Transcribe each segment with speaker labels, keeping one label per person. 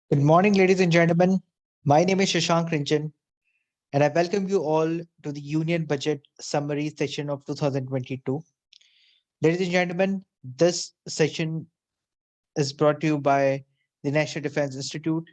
Speaker 1: Good morning, ladies and gentlemen. My name is Shashank Rinjan, and I welcome you all to the Union Budget Summary session of 2022. Ladies and gentlemen, this session is brought to you by the National Defense Institute.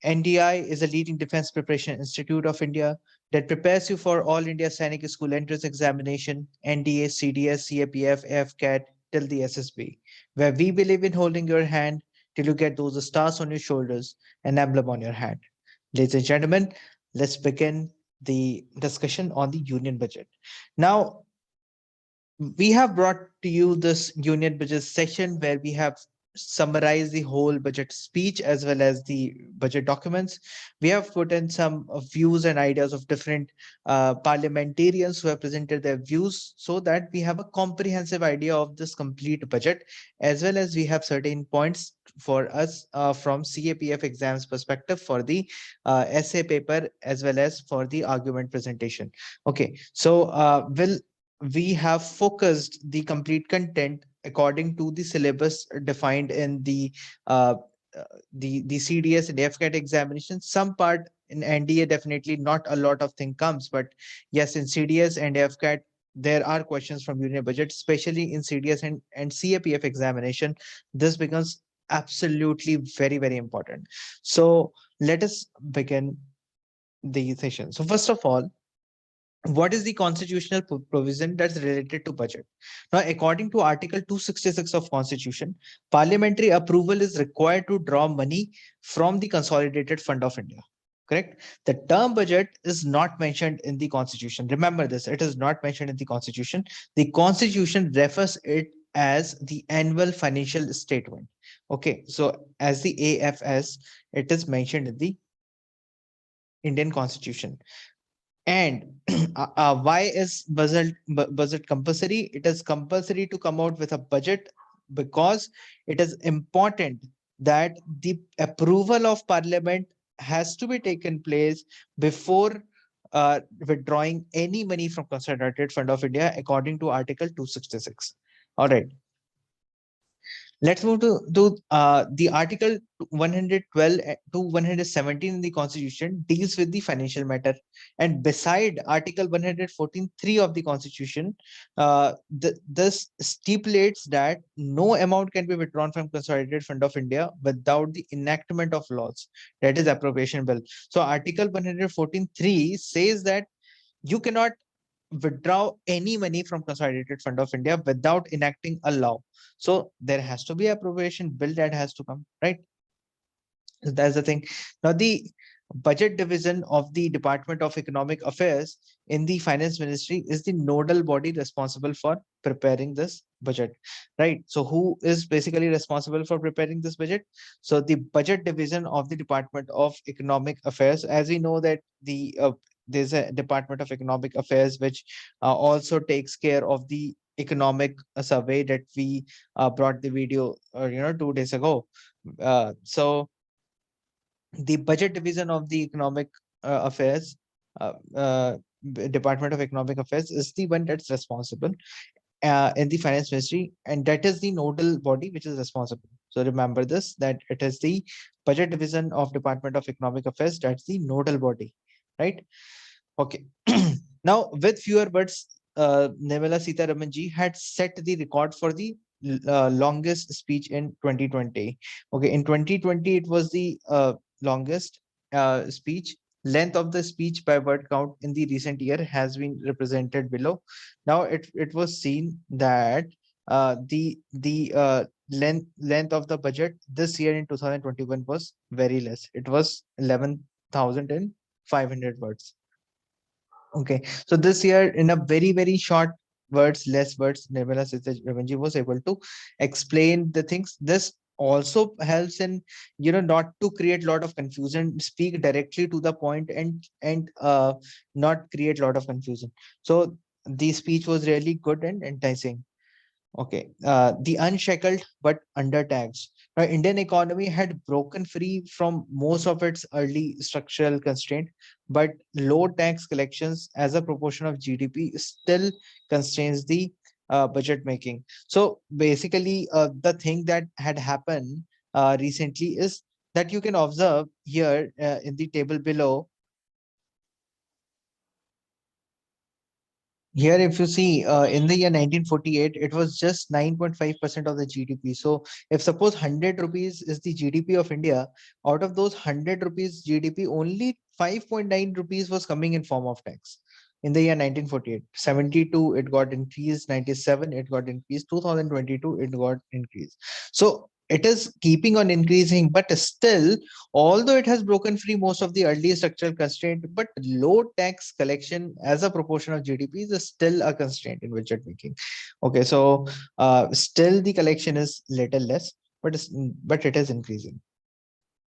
Speaker 1: NDI is a leading defense preparation institute of India that prepares you for all India Sainik School entrance examination, NDA, CDS, CAPF, AFCAT, till the SSB, where we believe in holding your hand till you get those stars on your shoulders and emblem on your hand. Ladies and gentlemen, let's begin the discussion on the union budget. Now, we have brought to you this union budget session where we have summarized the whole budget speech as well as the budget documents. We have put in some views and ideas of different parliamentarians who have presented their views so that we have a comprehensive idea of this complete budget, as well as we have certain points for us from CAPF exams perspective for the essay paper as well as for the argument presentation. Okay, so we have focused the complete content according to the syllabus defined in uh, the CDS and FCAT examination. Some part in NDA definitely not a lot of thing comes, but yes, in CDS and FCAT there are questions from union budget, especially in CDS and CAPF examination. This becomes absolutely very important. So let us begin the session. So first of all, what is the constitutional provision that's related to budget? Now, according to Article 266 of Constitution, parliamentary approval is required to draw money from the Consolidated Fund of India. Correct? The term budget is not mentioned in the Constitution. Remember this, it is not mentioned in the Constitution. The Constitution refers it as the annual financial statement. Okay, so as the AFS, it is mentioned in the Indian Constitution. And why is budget compulsory? It is compulsory to come out with a budget because it is important that the approval of parliament has to be taken place before withdrawing any money from Consolidated Fund of India according to Article 266. All right. Let's move to the Article 112 to 117 in the Constitution deals with the financial matter. And beside Article 114.3 of the Constitution, this stipulates that no amount can be withdrawn from Consolidated Fund of India without the enactment of laws, that is appropriation bill. So Article 114.3 says that you cannot withdraw any money from Consolidated Fund of India without enacting a law. So there has to be appropriation bill that has to come, right? So that's the thing. Now, the budget division of the Department of Economic Affairs in the Finance Ministry is the nodal body responsible for preparing this budget, right? So who is basically responsible for preparing this budget? So the budget division of the Department of Economic Affairs, as we know that there's a Department of Economic Affairs which also takes care of the economic survey that we brought the video 2 days ago. So the budget division of the economic affairs uh, uh, Department of Economic Affairs is the one that's responsible in the finance ministry, and that is the nodal body which is responsible. So remember this, that it is the budget division of Department of Economic Affairs that's the nodal body, right? Okay. Now, with fewer words, Nirmala Sitharaman ji had set the record for the longest speech in 2020. Okay, in 2020, it was the longest speech. Length of the speech by word count in the recent year has been represented below. Now, it was seen that the length of the budget this year in 2021 was very less. It was 11,500 words. Okay, so this year, in a very short words, less words, Nirmala Sitharaman was able to explain the things. This also helps in not to create a lot of confusion, speak directly to the point, and not create a lot of confusion. So the speech was really good and enticing. Okay, the unshackled but undertaxed. Now, Indian economy had broken free from most of its early structural constraint, but low tax collections as a proportion of GDP still constrains the budget making. So basically, the thing that had happened recently is that you can observe here in the table below. Here, if you see, in the year 1948, it was just 9.5% of the GDP. So, if suppose 100 rupees is the GDP of India, out of those 100 rupees GDP, only 5.9 rupees was coming in form of tax. In the year 1948, 72 it got increased, 97 it got increased, 2022 it got increased. So it is keeping on increasing, but still, although it has broken free most of the early structural constraint, but low tax collection as a proportion of GDP is still a constraint in budget making. Okay, so still the collection is little less, but it is increasing.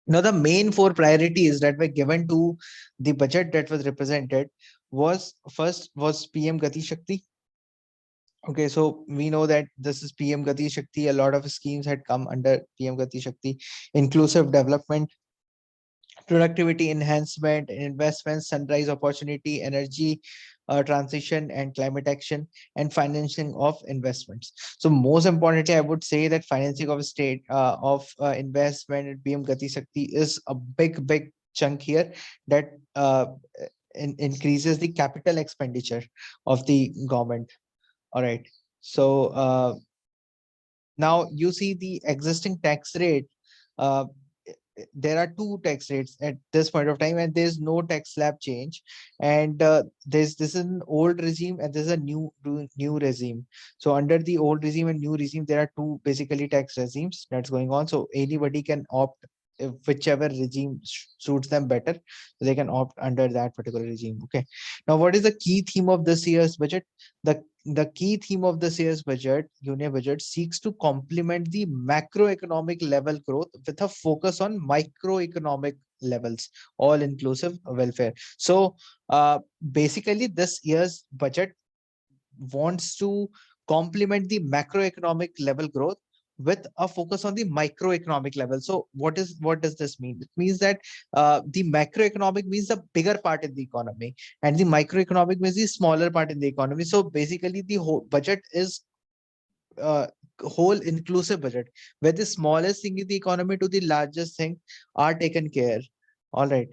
Speaker 1: Now, the main four priorities that were given to the budget that was represented was, first was PM Gati Shakti. Okay, so we know that this is PM Gati Shakti. A lot of schemes had come under PM Gati Shakti: inclusive development, productivity enhancement, investments, sunrise opportunity, energy transition and climate action, and financing of investments. So most importantly, I would say that financing of state of investment in PM Gati Shakti is a big chunk here that increases the capital expenditure of the government. All right. So now you see the existing tax rate. Uh, there are two tax rates at this point of time, and there's no tax slab change. And there's this is an old regime, and there's a new regime. So under the old regime and new regime, there are two basically tax regimes that's going on. So anybody can opt whichever regime suits them better, so they can opt under that particular regime. Okay. Now, what is the key theme of this year's budget? The key theme of this year's budget, union budget, seeks to complement the macroeconomic level growth with a focus on microeconomic levels, all inclusive welfare. So basically, this year's budget wants to complement the macroeconomic level growth with a focus on the microeconomic level. So what does this mean? It means that the macroeconomic means the bigger part in the economy, and the microeconomic means the smaller part in the economy. So basically, the whole budget is uh, whole inclusive budget, where the smallest thing in the economy to the largest thing are taken care. All right.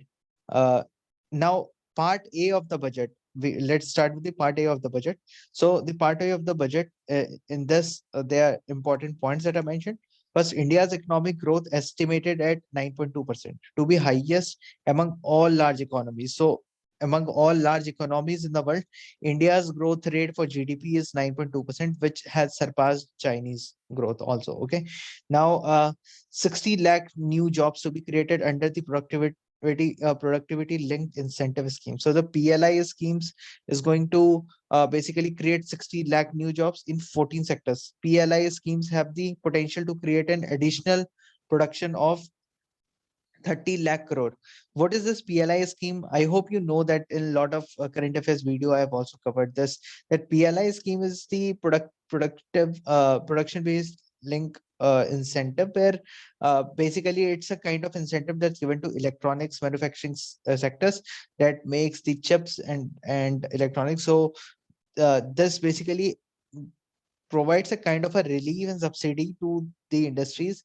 Speaker 1: Uh, Now, part A of the budget. Let's start with the part A of the budget. So the part A of the budget, in this, there are important points that I mentioned. First, India's economic growth estimated at 9.2%, to be highest among all large economies. So among all large economies in the world, India's growth rate for GDP is 9.2%, which has surpassed Chinese growth also. Okay. Now, 60 lakh new jobs to be created under the productivity linked incentive scheme. So the PLI schemes is going to basically create 60 lakh new jobs in 14 sectors. PLI schemes have the potential to create an additional production of 30 lakh crore. What is this PLI scheme? I hope you know that in a lot of current affairs video, I have also covered this, that PLI scheme is the production based link incentive, where basically it's a kind of incentive that's given to electronics manufacturing sectors that makes the chips and electronics. So this basically provides a kind of a relief and subsidy to the industries.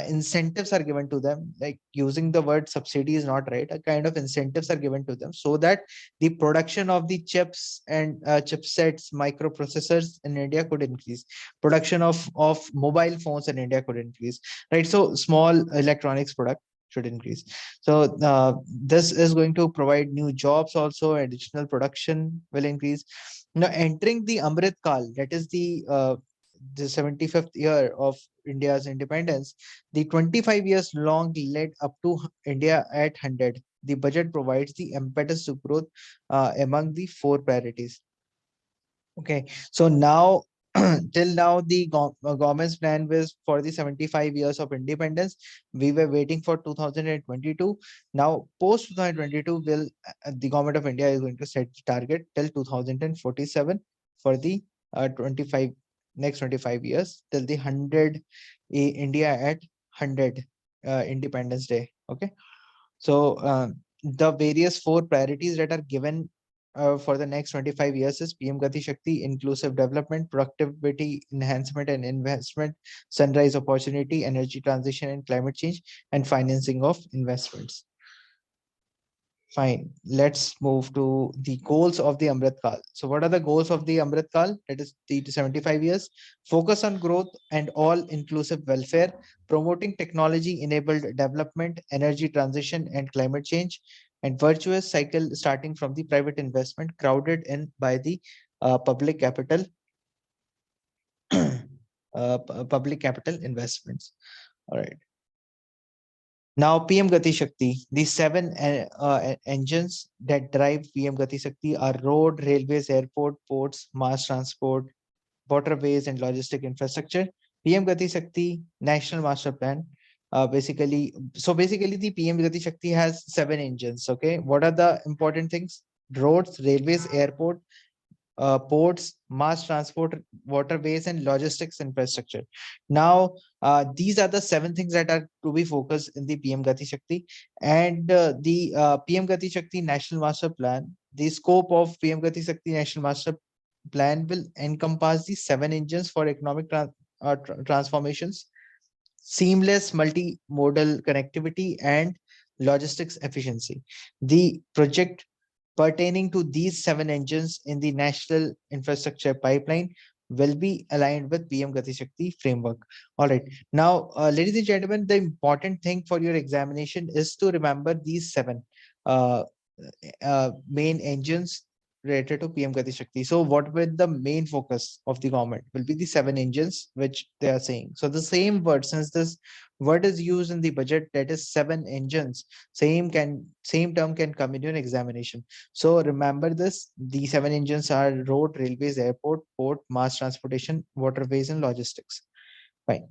Speaker 1: Incentives are given to them, like using the word subsidy is not right. A kind of incentives are given to them so that the production of the chips and chipsets, microprocessors in India could increase. Production of mobile phones in India could increase, right? So small electronics product should increase. So this is going to provide new jobs also, additional production will increase. Now, entering the Amrit Kal, that is the 75th year of India's independence, the 25 years long led up to India at 100. The budget provides the impetus to growth among the four priorities. Okay, so now till now the government's plan was for the 75 years of independence. We were waiting for 2022. Now post 2022 will the government of India is going to set the target till 2047 for the 25 next 25 years till the 100 India at 100 Independence Day. Okay, so the various four priorities that are given for the next 25 years is PM Gati Shakti, inclusive development, productivity enhancement and investment, sunrise opportunity, energy transition and climate change, and financing of investments. Fine. Let's move to the goals of the Amrit Kal. So what are the goals of the Amrit Kal? That is 3 to 75 years. Focus on growth and all inclusive welfare, promoting technology enabled development, energy transition and climate change, and virtuous cycle starting from the private investment crowded in by the public capital, public capital investments. All right. Now, PM Gati Shakti, the seven engines that drive PM Gati Shakti are road, railways, airport, ports, mass transport, waterways, and logistic infrastructure. PM Gati Shakti National Master Plan. Basically, the PM Gati Shakti has seven engines. Okay, what are the important things? Roads, railways, airport, ports, mass transport, waterways, and logistics infrastructure. Now, these are the seven things that are to be focused in the PM Gati Shakti. And the PM Gati Shakti National Master Plan, the scope of PM Gati Shakti National Master Plan will encompass the seven engines for economic transformations, seamless multimodal connectivity, and logistics efficiency. The project pertaining to these seven engines in the national infrastructure pipeline will be aligned with PM Gati Shakti framework. All right. Now, ladies and gentlemen, the important thing for your examination is to remember these seven uh, main engines related to PM Gati Shakti. So what will the main focus of the government will be the seven engines which they are saying. So the same word, since this word is used in the budget, that is seven engines, same term can come in your examination. So remember this, the seven engines are road, railways, airport, port, mass transportation, waterways, and logistics. Fine.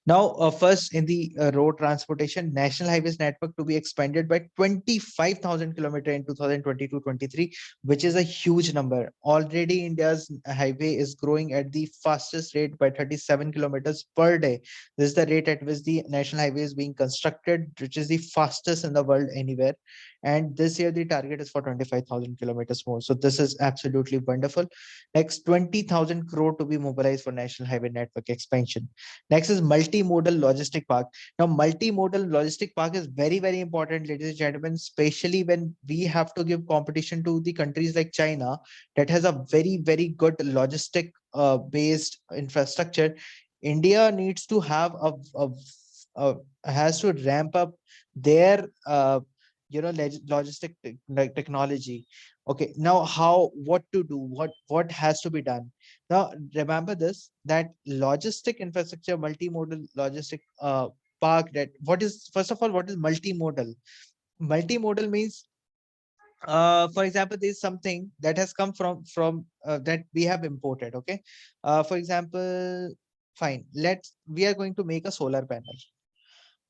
Speaker 1: Now, first in the road transportation, national highways network to be expanded by 25,000 kilometers in 2022-23, which is a huge number. Already India's highway is growing at the fastest rate by 37 kilometers per day. This is the rate at which the national highway is being constructed, which is the fastest in the world anywhere. And this year the target is for 25,000 kilometers more. So this is absolutely wonderful. Next, 20,000 crore to be mobilized for national highway network expansion. Next is multimodal logistic park. Now, multimodal logistic park is very, very important, ladies and gentlemen, especially when we have to give competition to the countries like China that has a very, very good logistic based infrastructure. India needs to have has to ramp up their logistic technology. Okay, now what to do, what has to be done. Now, remember this, that logistic infrastructure, multimodal logistic park, that what is, first of all, what is multimodal? Multimodal means, for example, there is something that has come from that we have imported. Okay, for example, fine, we are going to make a solar panel.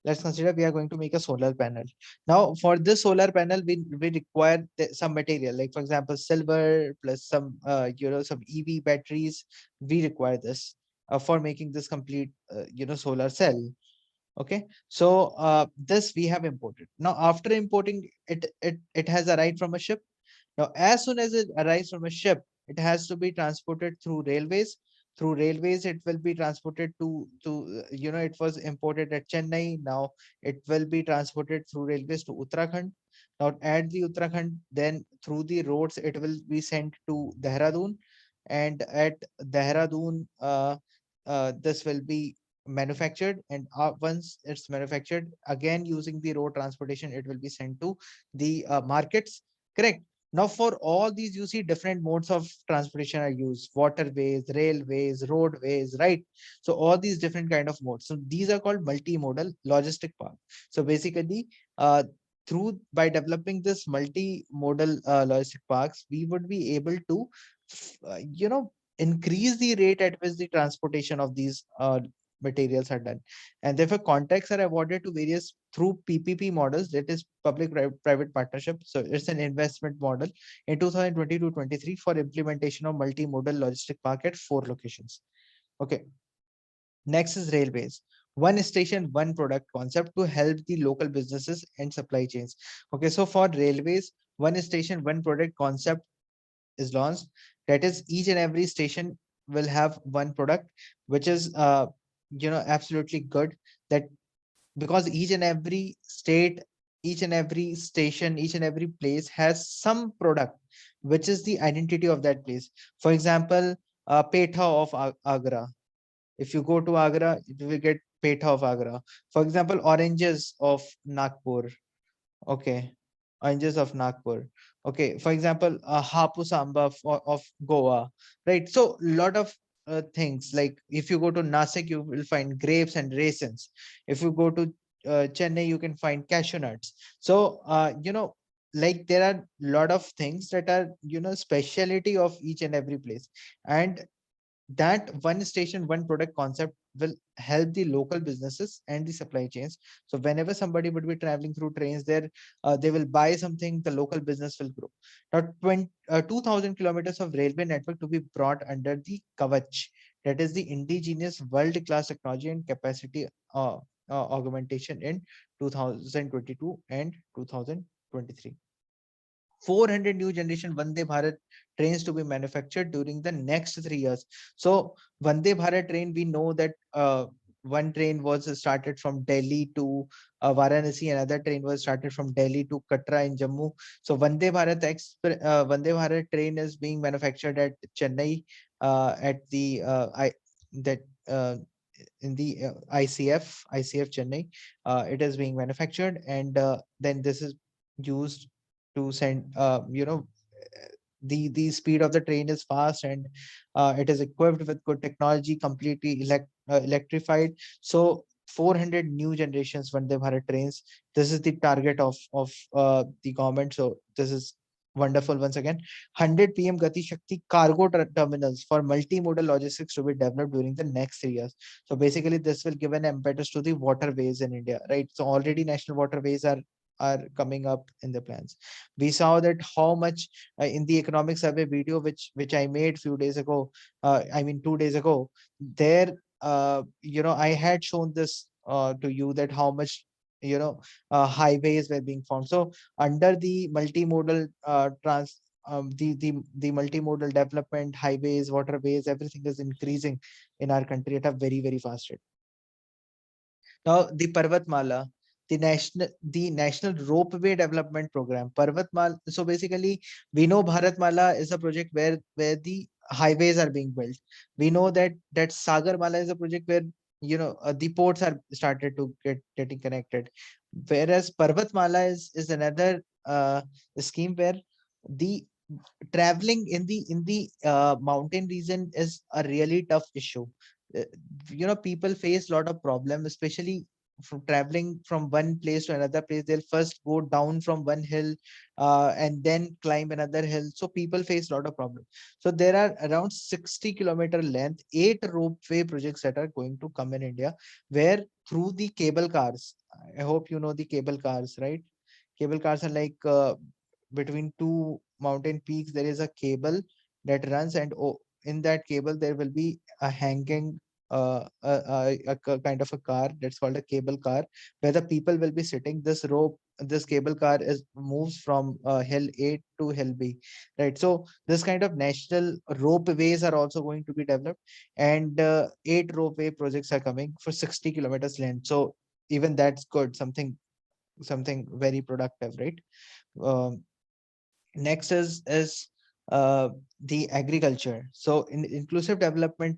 Speaker 1: Let's consider we are going to make a solar panel. Now, for this solar panel, we require some material, like for example, silver plus some some EV batteries. We require this for making this complete solar cell. Okay, so this we have imported. Now, after importing it, it has arrived from a ship. Now, as soon as it arrives from a ship, it has to be transported through railways. Through railways, it will be transported it was imported at Chennai. Now it will be transported through railways to Uttarakhand. Now at the Uttarakhand, then through the roads, it will be sent to Dehradun, and at Dehradun, this will be manufactured, and once it's manufactured, again using the road transportation, it will be sent to the markets. Correct. Now, for all these, you see different modes of transportation are used: waterways, railways, roadways, right? So all these different kind of modes. So these are called multimodal logistic park. So basically, by developing this multimodal logistic parks, we would be able to, increase the rate at which the transportation of these materials are done. And therefore, contracts are awarded to various through PPP models, that is public-private partnership. So it's an investment model in 2022-23 for implementation of multimodal logistic park at 4 locations. Okay. Next is railways. one station, one product concept to help the local businesses and supply chains. Okay, so for railways, one station, one product concept is launched. That is, each and every station will have one product, which is absolutely good. That because each and every state, each and every station, each and every place has some product which is the identity of that place. For example, Petha of Agra. If you go to Agra, you will get Petha of Agra. For example, oranges of Nagpur. Okay. Oranges of Nagpur. Okay. For example, Hapus Amba of Goa. Right. So lot of things, like if you go to Nasik, you will find grapes and raisins. If you go to Chennai, you can find cashew nuts. So like there are lot of things that are speciality of each and every place. And that one station, one product concept will help the local businesses and the supply chains. So whenever somebody would be traveling through trains there, they will buy something, the local business will grow. Now 2,000 kilometers of railway network to be brought under the Kavach, that is the indigenous world class technology and capacity augmentation in 2022 and 2023. 400 new generation Vande Bharat trains to be manufactured during the next 3 years. So Vande Bharat train, we know that one train was started from Delhi to Varanasi, another train was started from Delhi to Katra in Jammu. So Vande Bharat train is being manufactured at Chennai, at the that in the ICF Chennai. It is being manufactured, and then this is used to send the speed of the train is fast, and it is equipped with good technology, completely electrified. So 400 new generations Vande Bharat trains, this is the target of the government. So this is wonderful. Once again, 100 PM Gati Shakti cargo terminals for multimodal logistics to be developed during the next 3 years. So basically this will give an impetus to the waterways in India, right? So already national waterways are coming up in the plans. We saw that how much in the economic survey video which I made few days ago, I mean 2 days ago, there I had shown this to you, that how much highways were being formed. So under the multimodal the multimodal development, highways, waterways, everything is increasing in our country at a very very fast rate. Now, the Parvatmala, the National Ropeway Development Program, Parvatmala. So basically, we know Bharatmala is a project where the highways are being built. We know that Sagarmala is a project where the ports are started to getting connected. Whereas Parvatmala is another scheme where the traveling in the mountain region is a really tough issue. Uh, people face a lot of problem, especially from traveling from one place to another place. They'll first go down from one hill and then climb another hill. So people face a lot of problem. So there are around 60-kilometer length 8 ropeway projects that are going to come in India, where through the cable cars. I hope you know the cable cars, right? Cable cars are like between two mountain peaks, there is a cable that runs, and in that cable there will be a hanging kind of a car that's called a cable car, where the people will be sitting. This cable car is moves from hill A to hill B, right? So this kind of national ropeways are also going to be developed, and 8 ropeway projects are coming for 60 kilometers length. So even that's good, something very productive, right? um, Next is the agriculture. So in inclusive development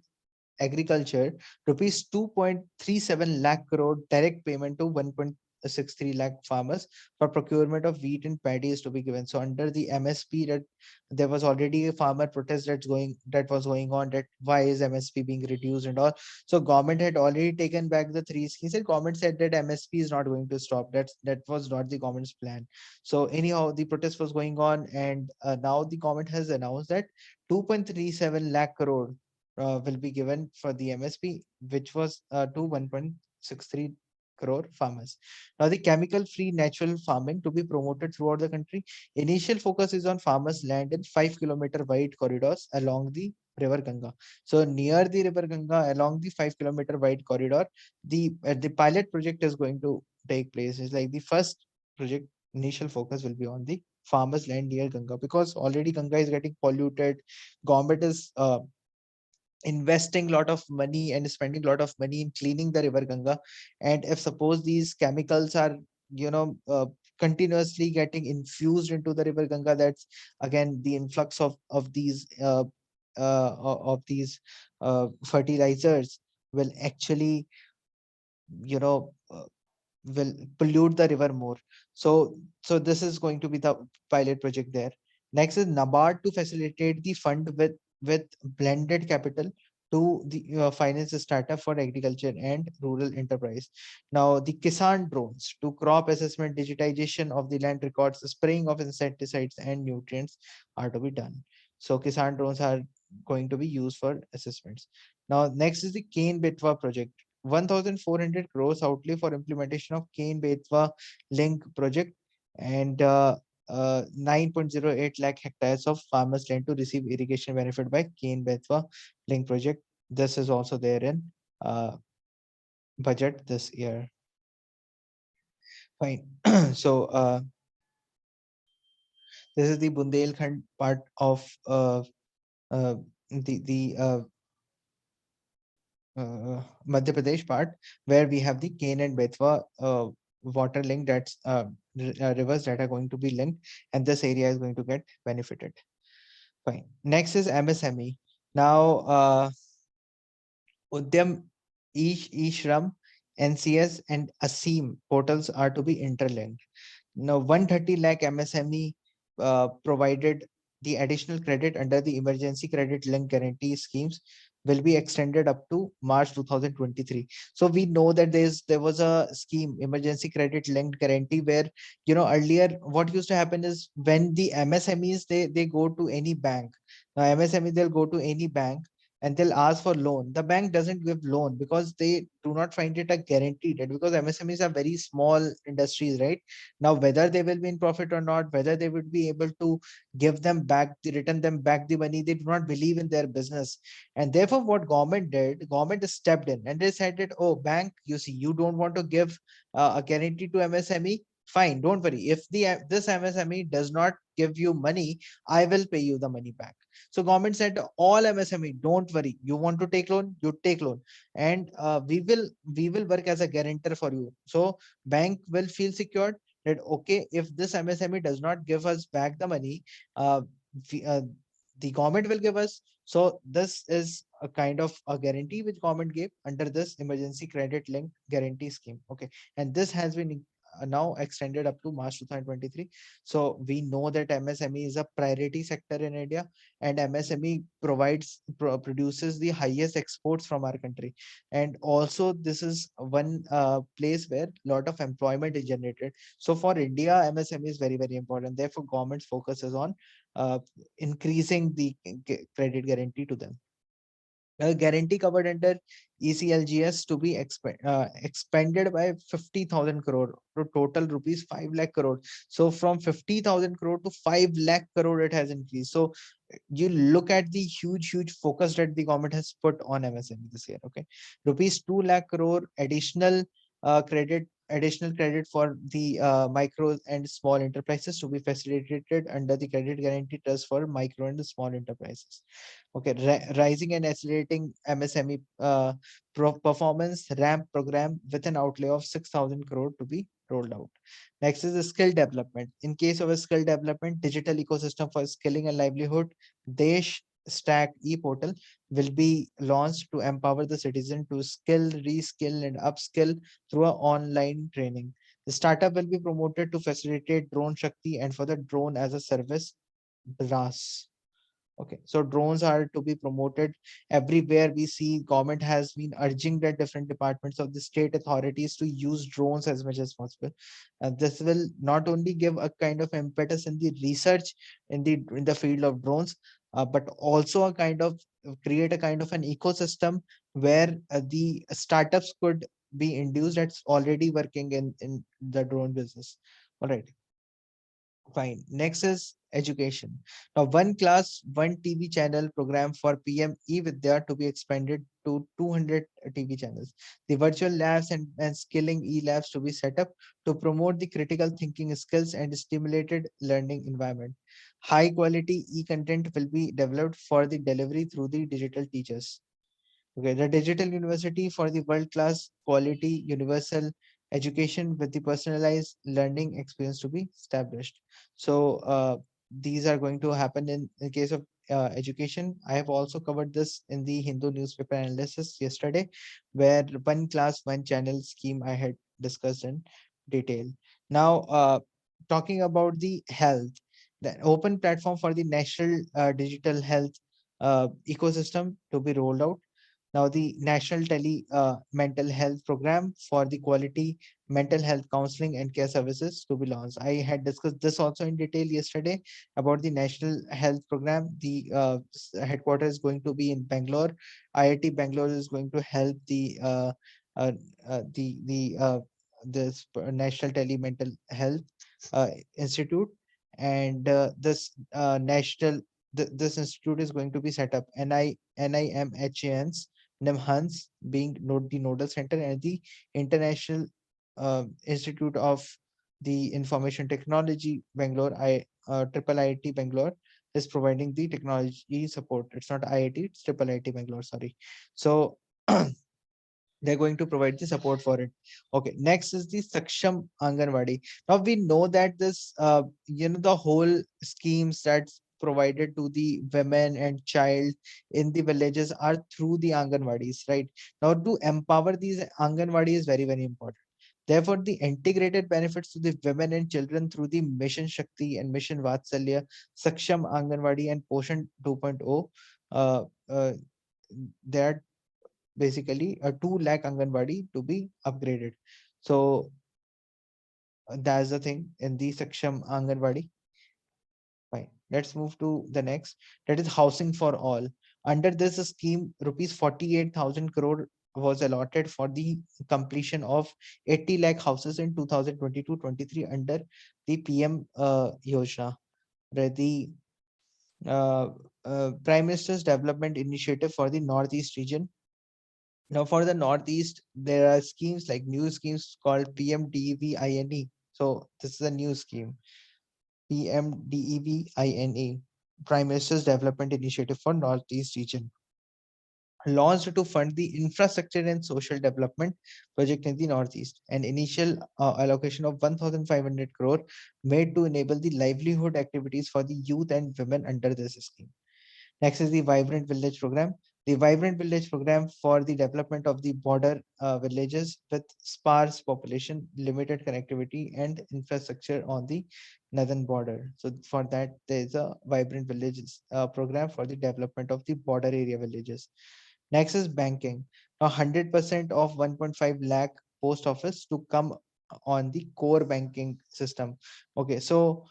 Speaker 1: agriculture, rupees 2.37 lakh crore direct payment to 1.63 lakh farmers for procurement of wheat and paddy is to be given. So under the MSP, that there was already a farmer protest that was going on, that why is MSP being reduced and all. So government had already taken back the three schemes. Said government said that MSP is not going to stop. That was not the government's plan. So anyhow, the protest was going on, and now the government has announced that 2.37 lakh crore will be given for the MSP, which was to 1.63 crore farmers. Now, the chemical-free natural farming to be promoted throughout the country. Initial focus is on farmers' land in 5 kilometer wide corridors along the River Ganga. So near the River Ganga, along the 5 kilometer wide corridor, the pilot project is going to take place. It's like the first project initial focus will be on the farmers' land near Ganga, because already Ganga is getting polluted. Government is investing a lot of money and spending a lot of money in cleaning the River Ganga. And if suppose these chemicals are, you know, continuously getting infused into the River Ganga, that's again the influx of these fertilizers will actually, you know, will pollute the river more. So this is going to be the pilot project there. Next is NABARD to facilitate the fund with blended capital to the finance startup for agriculture and rural enterprise. Now the Kisan drones to crop assessment, digitization of the land records, spraying of insecticides and nutrients are to be done. So Kisan drones are going to be used for assessments. Now next is the Cane Betwa project. 1,400 crores outlay for implementation of Kane Betwa link project, and 9.08 lakh hectares of farmers land to receive irrigation benefit by Kane Betwa link project. This is also there in uh, budget this year. Fine. So this is the Bundelkhand part of the Madhya Pradesh part, where we have the Kane and Betwa water link, that's rivers that are going to be linked, and this area is going to get benefited. Fine. Next is MSME. Now, Udyam, eShram, NCS, and ASEEM portals are to be interlinked. Now, 130 lakh MSME provided the additional credit under the emergency credit link guarantee schemes will be extended up to March 2023. So we know that there was a scheme, emergency credit linked guarantee, where, you know, earlier what used to happen is when the MSMEs, they go to any bank. Now MSME, they'll go to any bank and they'll ask for loan. The bank doesn't give loan because they do not find it a guaranteed, because MSMEs are very small industries, right? Now whether they will be in profit or not, whether they would be able to give them back the return them back the money, they do not believe in their business. And therefore what government did, government stepped in and they said that, oh bank, you see, you don't want to give a guarantee to MSME, fine, don't worry, if this MSME does not give you money, I will pay you the money back. So government said all MSME, don't worry, you want to take loan, you take loan, and we will work as a guarantor for you. So bank will feel secured that, okay, if this MSME does not give us back the money, uh, we, the government will give us. So this is a kind of a guarantee which government gave under this emergency credit linked guarantee scheme. Okay, and this has been now extended up to March 2023. So we know that MSME is a priority sector in India, and MSME produces the highest exports from our country. And also this is one place where a lot of employment is generated. So for India, MSME is very, very important. Therefore, government's focus is on uh, increasing the credit guarantee to them. Guarantee covered under ECLGS to be expanded by 50,000 crore to total rupees 5 lakh crore. So from 50,000 crore to 5 lakh crore it has increased. So you look at the huge focus that the government has put on MSME this year. Okay, rupees 2 lakh crore additional credit for the micro and small enterprises to be facilitated under the credit guarantee trust for micro and small enterprises. Okay, rising and accelerating MSME performance ramp program with an outlay of 6,000 crore to be rolled out. Next is the skill development. In case of a skill development, digital ecosystem for skilling and livelihood, Desh Stack e-portal will be launched to empower the citizen to skill, reskill, and upskill through a online training. The startup will be promoted to facilitate drone Shakti and for the drone as a service BRAS. Okay, so drones are to be promoted everywhere. We see government has been urging that different departments of the state authorities to use drones as much as possible. And this will not only give a kind of impetus in the research in the field of drones, but also a kind of create a kind of an ecosystem where the startups could be induced that's already working in the drone business. All right. Fine. Next is education. Now, one class, one TV channel program for PM e-Vidya to be expanded to 200 TV channels. The virtual labs and skilling e-labs to be set up to promote the critical thinking skills and stimulated learning environment. High quality e-content will be developed for the delivery through the digital teachers. Okay, the digital university for the world-class quality universal education with the personalized learning experience to be established. So these are going to happen in case of education. I have also covered this in the Hindu newspaper analysis yesterday, where one class, one channel scheme I had discussed in detail. Now, talking about the health, the open platform for the national digital health ecosystem to be rolled out. Now, the National Mental Health Program for the quality mental health counseling and care services to be launched. I had discussed this also in detail yesterday about the National Health Program. The headquarters is going to be in Bangalore. IIT Bangalore is going to help uh, the this National Mental Health Institute, and this institute is going to be set up. NIMHANS NIMHANS being the nodal center, and the International Institute of the Information Technology Bangalore, Triple IIT Bangalore is providing the technology support. It's not IIT, it's Triple IIT Bangalore. Sorry. So they're going to provide the support for it. Okay, next is the Saksham Anganwadi. Now we know that this, the whole schemes that's provided to the women and child in the villages are through the Anganwadis, right? Now to empower these Anganwadi is very, very important. Therefore, the integrated benefits to the women and children through the Mission Shakti and Mission Vatsalya, Saksham Anganwadi and Poshan 2.0, uh, uh, they are basically a 2 lakh Anganwadi to be upgraded. So that's the thing in the Saksham Anganwadi. Fine. Let's move to the next. That is housing for all. Under this scheme, rupees 48,000 crore was allotted for the completion of 80 lakh houses in 2022-23 under the PM Yojana, where the uh, Prime Minister's Development Initiative for the Northeast region. Now, for the Northeast, there are schemes like new schemes called PMDEVINE. So, this is a new scheme, PMDEVINE, Prime Minister's Development Initiative for Northeast region, launched to fund the infrastructure and social development project in the Northeast. An initial allocation of 1,500 crore made to enable the livelihood activities for the youth and women under this scheme. Next is the Vibrant Village Program. The Vibrant Village Program for the development of the border villages with sparse population, limited connectivity, and infrastructure on the northern border. So for that, there is a Vibrant Villages program for the development of the border area villages. Next is banking. Now 100% of 1.5 lakh post office to come on the core banking system. Okay, so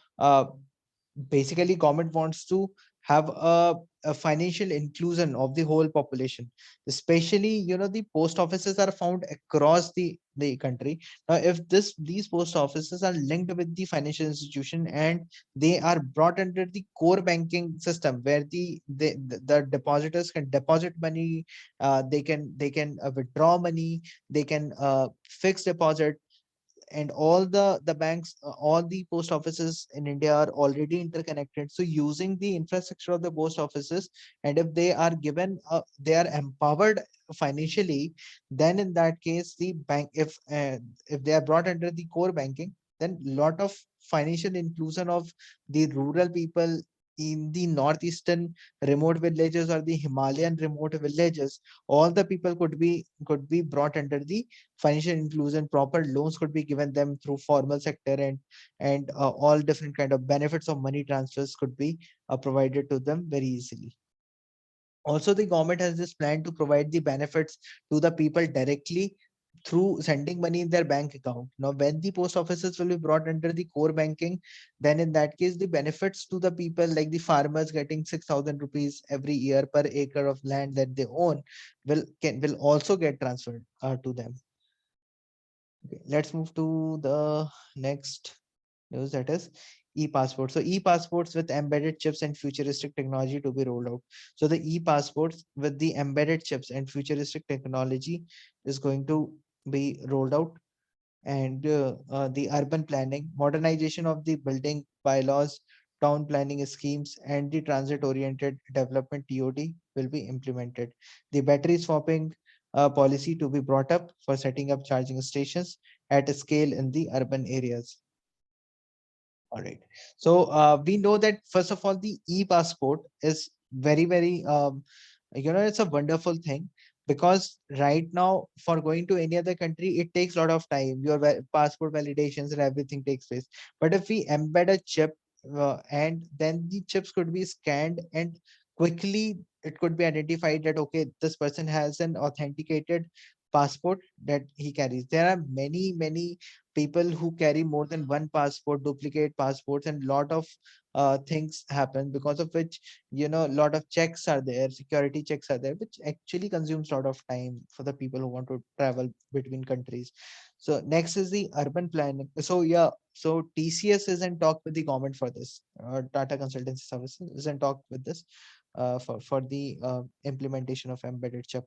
Speaker 1: basically government wants to have a financial inclusion of the whole population, especially the post offices are found across the country. Now if these post offices are linked with the financial institution and they are brought under the core banking system where the depositors can deposit money, they can withdraw money, they can fix deposit, and all the banks, all the post offices in India are already interconnected. So using the infrastructure of the post offices, and if they are given they are empowered financially, then in that case the bank, if they are brought under the core banking, then lot of financial inclusion of the rural people in the northeastern remote villages or the Himalayan remote villages, all the people could be brought under the financial inclusion. Proper loans could be given them through formal sector, and all different kind of benefits of money transfers could be provided to them very easily. Also, the government has this plan to provide the benefits to the people directly through sending money in their bank account. Now, when the post offices will be brought under the core banking, then in that case, the benefits to the people, like the farmers getting 6,000 rupees every year per acre of land that they own, will also get transferred to them. Okay, let's move to the next news, that is e-passport. So e-passports with embedded chips and futuristic technology to be rolled out. So the e-passports with the embedded chips and futuristic technology is going to be rolled out. And the urban planning, modernization of the building bylaws, town planning schemes, and the transit-oriented development TOD will be implemented. The battery swapping policy to be brought up for setting up charging stations at a scale in the urban areas. All right. So we know that first of all, the e-passport is very, it's a wonderful thing, because right now for going to any other country, it takes a lot of time. Your passport validations and everything takes place. But if we embed a chip, and then the chips could be scanned, and quickly it could be identified that, okay, this person has an authenticated passport that he carries. There are many people who carry more than one passport, duplicate passports, and lot of things happen, because of which, a lot of checks are there, security checks are there, which actually consumes a lot of time for the people who want to travel between countries. So next is the urban planning. So yeah, so TCS is in talk with the government for this. Tata Consultancy Services is in talk with this for the implementation of embedded chip.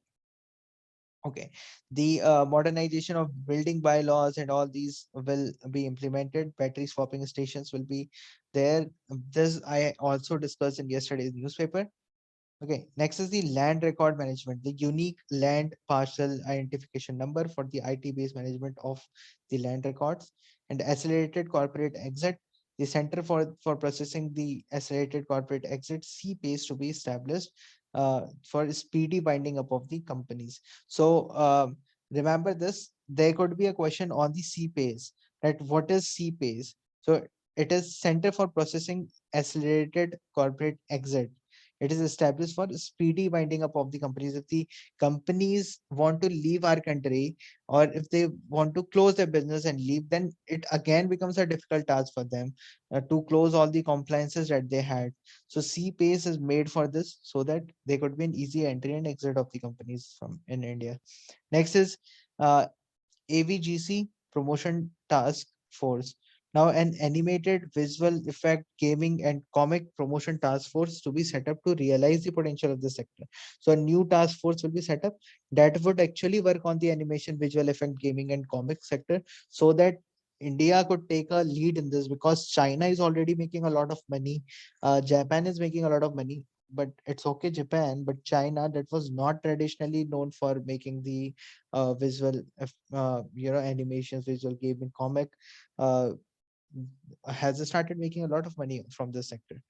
Speaker 1: Okay, the modernization of building bylaws and all these will be implemented. Battery swapping stations will be there. This I also discussed in yesterday's newspaper. Okay, next is the land record management, the unique land parcel identification number for the IT-based management of the land records, and accelerated corporate exit. The Center for Processing the Accelerated Corporate Exit CPACE to be established for speedy binding up of the companies. So remember this, there could be a question on the CPACE, that what is CPACE? So it is Center for Processing Accelerated Corporate Exit. It is established for speedy winding up of the companies. If the companies want to leave our country, or if they want to close their business and leave, then it again becomes a difficult task for them to close all the compliances that they had. So CPACE is made for this, so that there could be an easy entry and exit of the companies from in India. Next is uh, AVGC Promotion Task Force. Now, an animated visual effect, gaming, and comic promotion task force to be set up to realize the potential of the sector. So, a new task force will be set up that would actually work on the animation, visual effect, gaming, and comic sector, so that India could take a lead in this, because China is already making a lot of money. Japan is making a lot of money, but it's okay, Japan, but China, that was not traditionally known for making the visual, animations, visual gaming, comic, uh, has started making a lot of money from this sector.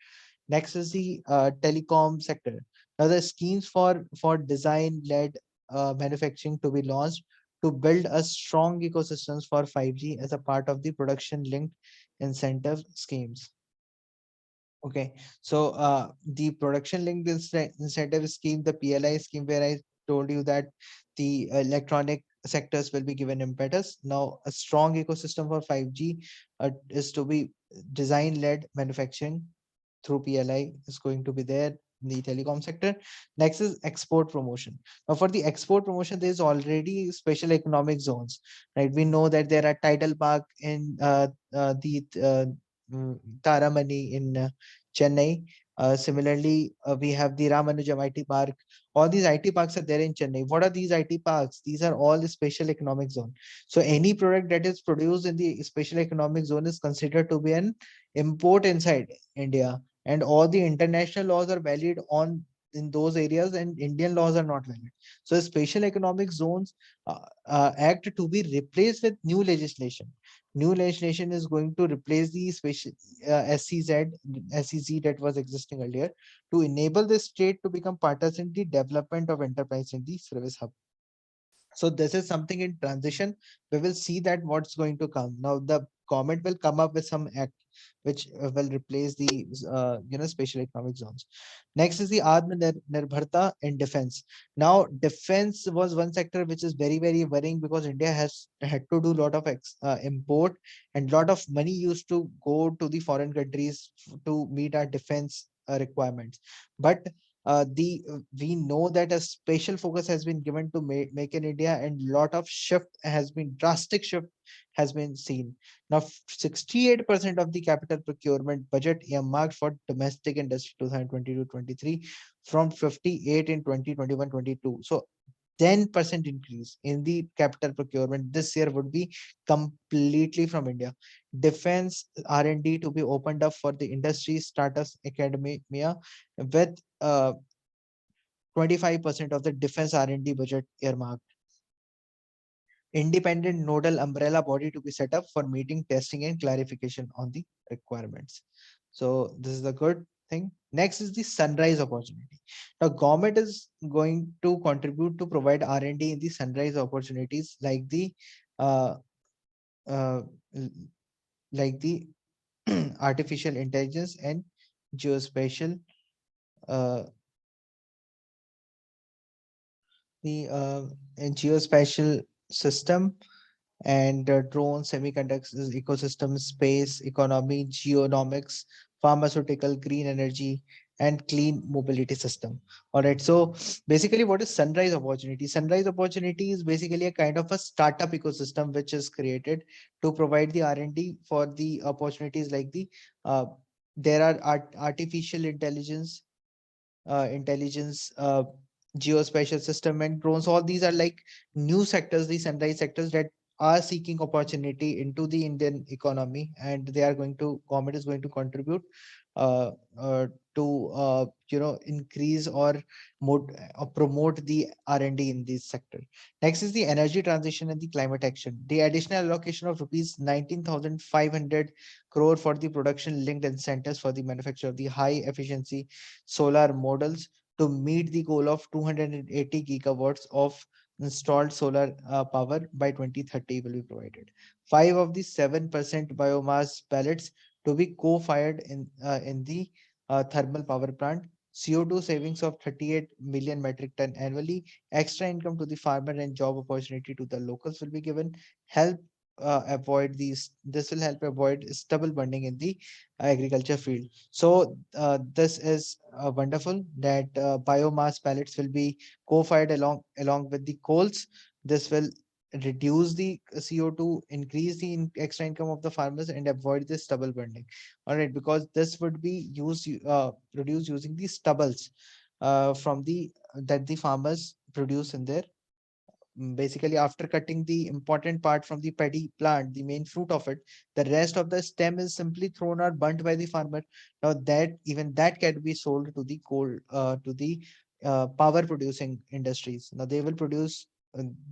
Speaker 1: Next is the telecom sector. Now, the schemes for design-led manufacturing to be launched to build a strong ecosystems for 5G as a part of the production-linked incentive schemes. Okay, so the production linked incentive scheme, the PLI scheme, where I told you that the electronic sectors will be given impetus. Now, a strong ecosystem for 5G is to be design-led manufacturing through PLI is going to be there in the telecom sector. Next is export promotion. Now, for the export promotion, there is already special economic zones, right? We know that there are tidal park in the Taramani in Chennai. Similarly, we have the Ramanujam IT Park. All these IT parks are there in Chennai. What are these IT parks? These are all the special economic zone. So any product that is produced in the special economic zone is considered to be an import inside India, and all the international laws are valid on in those areas, and Indian laws are not valid. So special economic zones act to be replaced with new legislation. New legislation is going to replace the special SEZ that was existing earlier, to enable the state to become partners in the development of enterprise in the service hub. So this is something in transition. We will see that what's going to come. Now the government will come up with some act which will replace the special economic zones. Next is the Atmanirbharta in defense. Now defense was one sector which is very worrying, because India has had to do a lot of import, and lot of money used to go to the foreign countries to meet our defense requirements. But We know that a special focus has been given to make in India, and lot of shift has been drastic shift has been seen. Now 68% of the capital procurement budget earmarked for domestic industry 2022-23 from 58 in 2021-22. So 10% increase in the capital procurement this year would be completely from India. Defense R&D to be opened up for the industry, startups, academia, with 25% of the defense R&D budget earmarked. Independent nodal umbrella body to be set up for meeting, testing, and clarification on the requirements. So this is the good thing. Next is the sunrise opportunity. Now, government is going to contribute to provide R&D in the sunrise opportunities uh, uh, like the artificial intelligence and geospatial uh, the and geospatial system and drones, semiconductors, ecosystem, space, economy, geonomics, pharmaceutical, green energy, and clean mobility system. All right. So basically, what is sunrise opportunity? Sunrise opportunity is basically a kind of a startup ecosystem which is created to provide the R&D for the opportunities like uh, there are artificial intelligence, geospatial system, and drones. All these are like new sectors, the sunrise sectors that are seeking opportunity into the Indian economy, and they are going to government is going to contribute uh, to increase or promote the R&D in this sector. Next is the energy transition and the climate action. The additional allocation of rupees 19,500 crore for the production linked incentives for the manufacture of the high efficiency solar models to meet the goal of 280 gigawatts of installed solar power by 2030 will be provided. Five of the 7% biomass pellets to be co-fired in the thermal power plant. CO2 savings of 38 million metric ton annually. Extra income to the farmer and job opportunity to the locals will be given. Help avoid these. This will help avoid stubble burning in the agriculture field. So this is wonderful that biomass pellets will be co-fired along with the coals. This will reduce the CO2, increase the extra income of the farmers, and avoid the stubble burning. All right, because this would be produced using the stubbles from the that the farmers produce in their basically after cutting the important part from the paddy plant, the main fruit of it, the rest of the stem is simply thrown or burnt by the farmer. Now that can be sold to the power producing industries. Now they will produce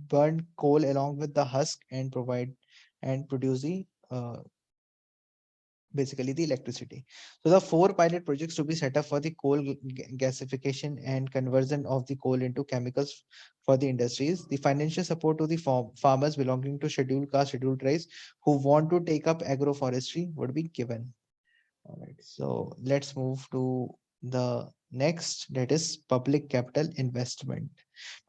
Speaker 1: burn coal along with the husk and produce the basically the electricity. So the four pilot projects to be set up for the coal gasification and conversion of the coal into chemicals for the industries. The financial support to the farmers belonging to scheduled caste, scheduled tribes who want to take up agroforestry would be given. All right, so let's move to the next, that is public capital investment.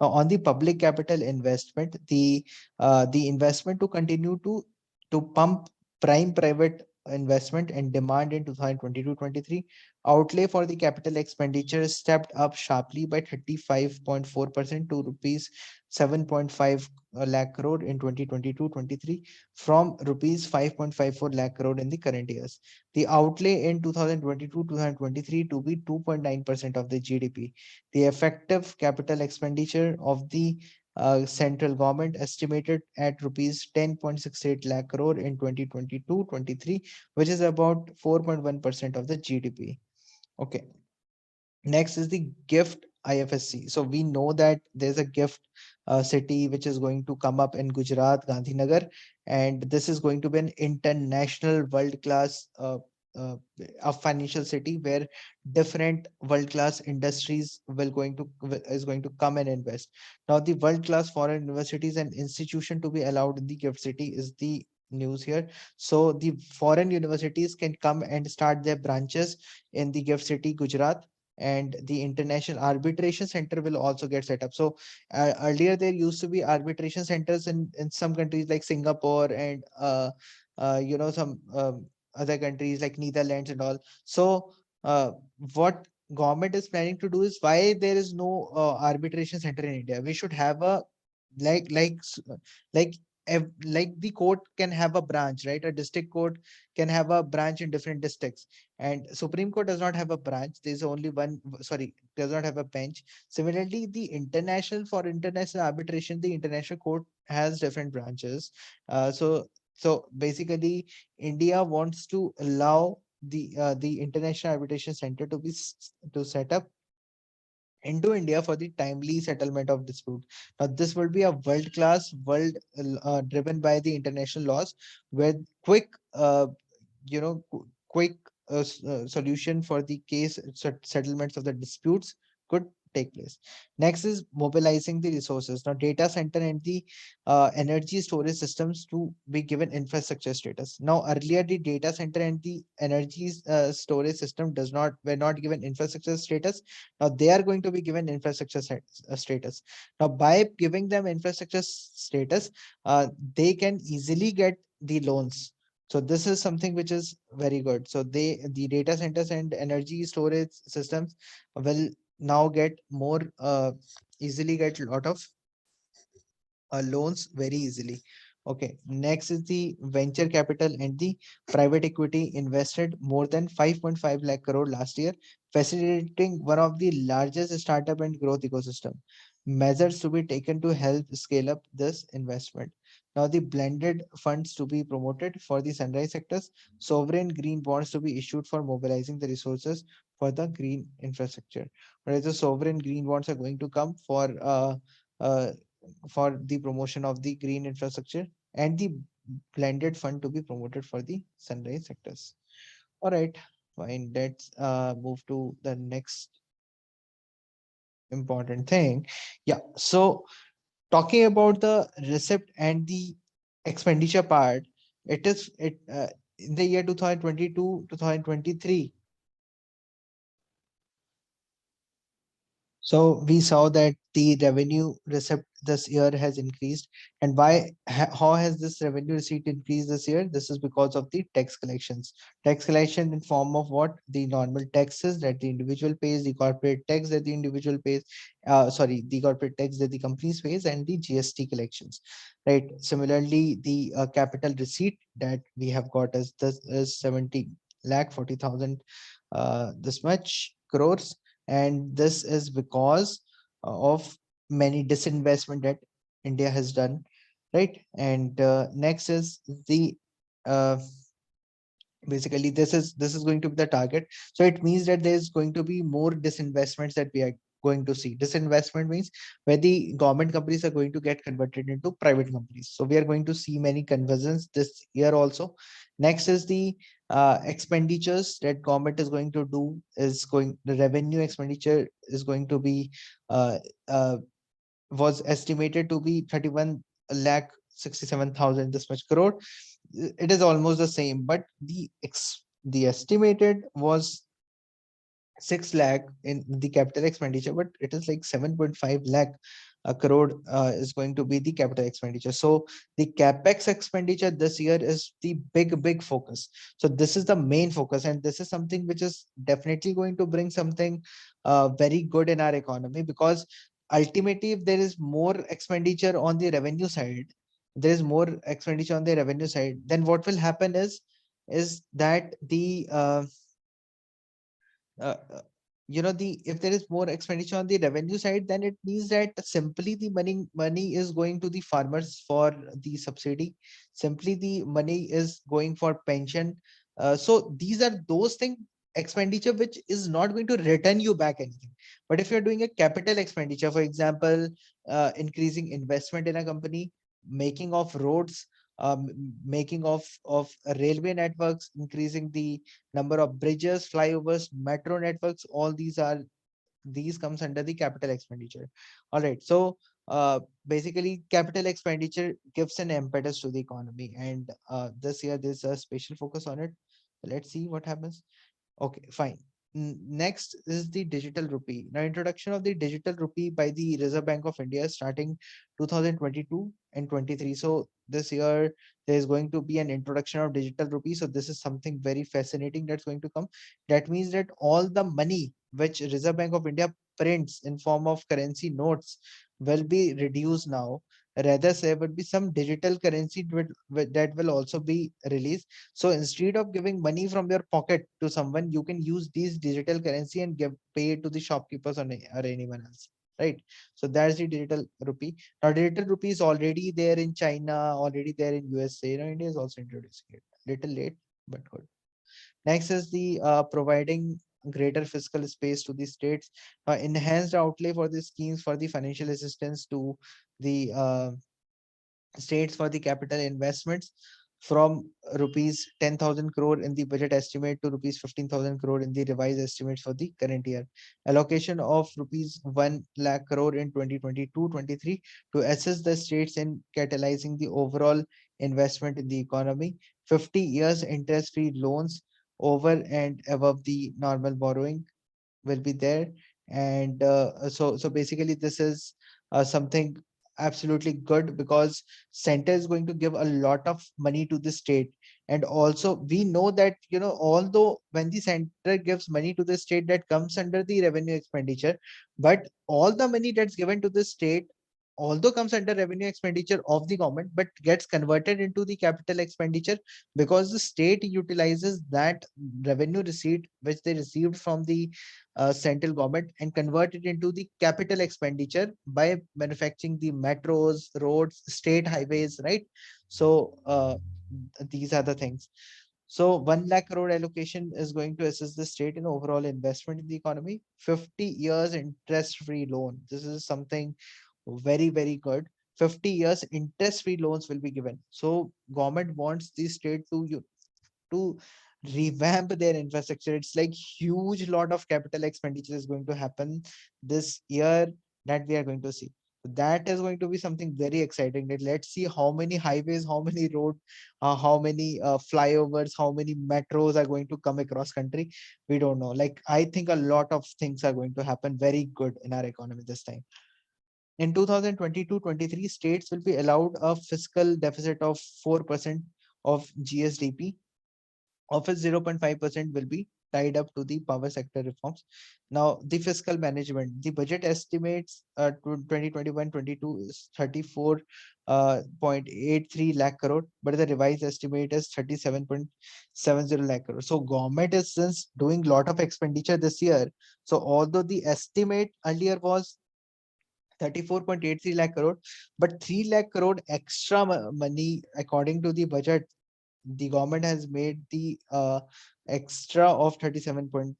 Speaker 1: Now, on the public capital investment, the investment to continue to pump prime private investment and demand in 2022-23, outlay for the capital expenditure stepped up sharply by 35.4% to rupees 7.5 lakh crore in 2022-23 from rupees 5.54 lakh crore in the current years. The outlay in 2022-2023 to be 2.9% of the GDP. The effective capital expenditure of the central government estimated at rupees 10.68 lakh crore in 2022-23, which is about 4.1% of the GDP. Okay. Next is the gift IFSC. So we know that there's a gift city which is going to come up in Gujarat, Gandhinagar, and this is going to be an international world-class a financial city where different world-class industries is going to come and invest. Now, the world-class foreign universities and institution to be allowed in the gift city is the news here. So the foreign universities can come and start their branches in the gift city, Gujarat, and the international arbitration center will also get set up. So earlier there used to be arbitration centers in some countries like Singapore and some other countries like Netherlands and all. So what government is planning to do is why there is no arbitration center in India. We should have a like like s- like like the court can have a branch, right? A district court can have a branch in different districts, and Supreme Court does not have a branch. There's only one. Sorry, does not have a bench. Similarly, the international for international arbitration, the international court has different branches. So basically, India wants to allow the International Arbitration Center to to set up into India for the timely settlement of dispute. Now, this will be a world class, world driven by the international laws, with quick, quick solution for the case settlements of the disputes could take place. Next is mobilizing the resources. Now, data center and the energy storage systems to be given infrastructure status. Now, earlier the data center and the energy storage system does not were not given infrastructure status. Now they are going to be given infrastructure status. Now by giving them infrastructure status, they can easily get the loans. So this is something which is very good. So the data centers and energy storage systems will now get more easily get a lot of loans very easily. Okay, next is the venture capital and the private equity invested more than 5.5 lakh crore last year, facilitating one of the largest startup and growth ecosystem. Measures to be taken to help scale up this investment. Now, the blended funds to be promoted for the sunrise sectors, sovereign green bonds to be issued for mobilizing the resources for the green infrastructure. Whereas the sovereign green bonds are going to come uh, for the promotion of the green infrastructure, and the blended fund to be promoted for the sunrise sectors. All right, fine. Let's move to the next important thing. Yeah. So talking about the receipt and the expenditure part, it is it in the year 2022 2023. So we saw that the revenue receipt this year has increased. And how has this revenue receipt increased this year? This is because of the tax collections. Tax collection in form of what? The normal taxes that the individual pays, the corporate tax that the individual pays, the corporate tax that the companies pays, and the GST collections. Right. Similarly, the capital receipt that we have got as this is 70 lakh 40,000 this much crores, and this is because of many disinvestment that India has done, right? And next is the uh, basically this is going to be the target. So it means that there's going to be more disinvestments that we are going to see. Disinvestment means where the government companies are going to get converted into private companies. So we are going to see many conversions this year also. Next is the expenditures that government is going to do is going the revenue expenditure is going to be uh, uh, was estimated to be 31 lakh 67,000 this much crore. It is almost the same, but the estimated was 6 lakh in the capital expenditure, but it is like 7.5 lakh crore is going to be the capital expenditure. So the capex expenditure this year is the big focus. So this is the main focus, and this is something which is definitely going to bring something very good in our economy, because ultimately if there is more expenditure on the revenue side, there is more expenditure on the revenue side, then what will happen is that the uh, uh, the if there is more expenditure on the revenue side, then it means that simply the money is going to the farmers for the subsidy. Simply the money is going for pension. So these are those things expenditure which is not going to return you back anything. But if you're doing a capital expenditure, for example, increasing investment in a company, making of roads, making of railway networks, increasing the number of bridges, flyovers, metro networks, all these comes under the capital expenditure. All right. So basically capital expenditure gives an impetus to the economy, and this year there's a special focus on it. Let's see what happens. Okay, fine. Next is the digital rupee. Now, introduction of the digital rupee by the Reserve Bank of India starting 2022 and 23. So this year there is going to be an introduction of digital rupee. So this is something very fascinating that's going to come. That means that all the money which Reserve Bank of India prints in form of currency notes will be reduced now. Rather, there would be some digital currency that will also be released. So instead of giving money from your pocket to someone, you can use these digital currency and pay it to the shopkeepers or anyone else. Right. So that's the digital rupee. Now, digital rupee is already there in China, already there in USA. Now, India is also introducing it. Little late, but good. Next is the providing greater fiscal space to the states, enhanced outlay for the schemes for the financial assistance to the states for the capital investments from rupees 10,000 crore in the budget estimate to rupees 15,000 crore in the revised estimates for the current year. Allocation of rupees 1 lakh crore in 2022-23 to assist the states in catalyzing the overall investment in the economy. 50 years interest-free loans over and above the normal borrowing will be there. And so basically this is something absolutely good, because center is going to give a lot of money to the state. And also we know that, although when the center gives money to the state, that comes under the revenue expenditure, but all the money that's given to the state although comes under revenue expenditure of the government, but gets converted into the capital expenditure, because the state utilizes that revenue receipt which they received from the central government and convert it into the capital expenditure by manufacturing the metros, roads, state highways, right? So these are the things. So 1 lakh crore allocation is going to assist the state in overall investment in the economy. 50 years interest-free loan. This is something very, very good. 50 years interest-free loans will be given. So government wants the state to revamp their infrastructure. It's like huge lot of capital expenditure is going to happen this year that we are going to see. That is going to be something very exciting. Let's see how many highways, how many road, how many flyovers, how many metros are going to come across country. We don't know. Like, I think a lot of things are going to happen very good in our economy this time. In 2022-23, states will be allowed a fiscal deficit of 4% of GSDP, of which 0.5% will be tied up to the power sector reforms. Now, the fiscal management, the budget estimates to 2021-22 is 34.83 lakh crore, but the revised estimate is 37.70 lakh crore. So government is since doing lot of expenditure this year. So although the estimate earlier was 34.83 lakh crore, but 3 lakh crore extra money according to the budget the government has made the extra of 37 point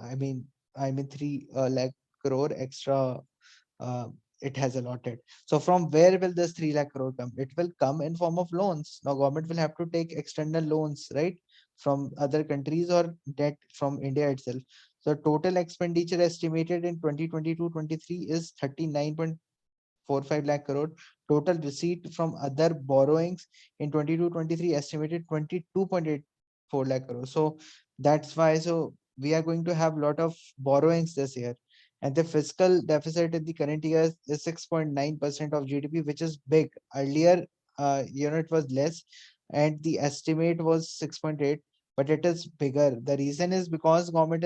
Speaker 1: I mean 3 lakh crore extra uh, it has allotted. So from where will this 3 lakh crore come? It will come in form of loans. Now government will have to take external loans, right, from other countries or debt from India itself. So total expenditure estimated in 2022-23 is 39.45 lakh crore. Total receipt from other borrowings in 22-23 estimated 22.84 lakh crore. So that's why, so we are going to have a lot of borrowings this year. And the fiscal deficit in the current year is 6.9% of GDP, which is big. Earlier, it was less, and the estimate was 6.8, but it is bigger. The reason is because government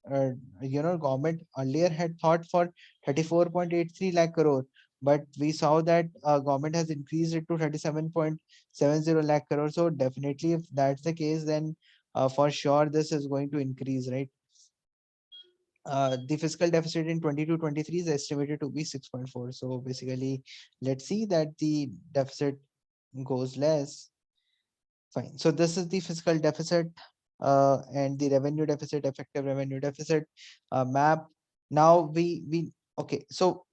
Speaker 1: earlier had thought for 34.83 lakh crore, but we saw that government has increased it to 37.70 lakh crore. So definitely, if that's the case, then for sure this is going to increase, right? The fiscal deficit in 22-23 is estimated to be 6.4. So basically, let's see that the deficit goes less. Fine. So this is the fiscal deficit and the revenue deficit, effective revenue deficit map. Now we okay. So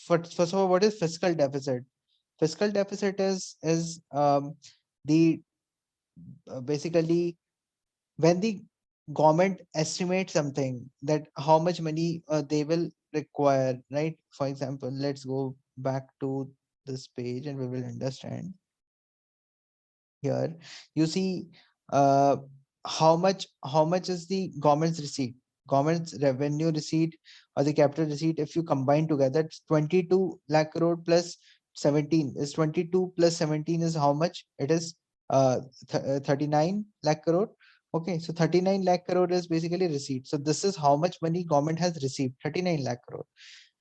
Speaker 1: first of all, what is fiscal deficit? Fiscal deficit is the basically when the government estimates something, that how much money they will require, right? For example, let's go back to this page and we will understand. Here you see uh, how much is the government's receipt, government's revenue receipt or the capital receipt. If you combine together, it's 22 lakh crore plus 17 is 22 plus 17 is how much? It is 39 lakh crore. Okay, so 39 lakh crore is basically receipt. So this is how much money government has received, 39 lakh crore.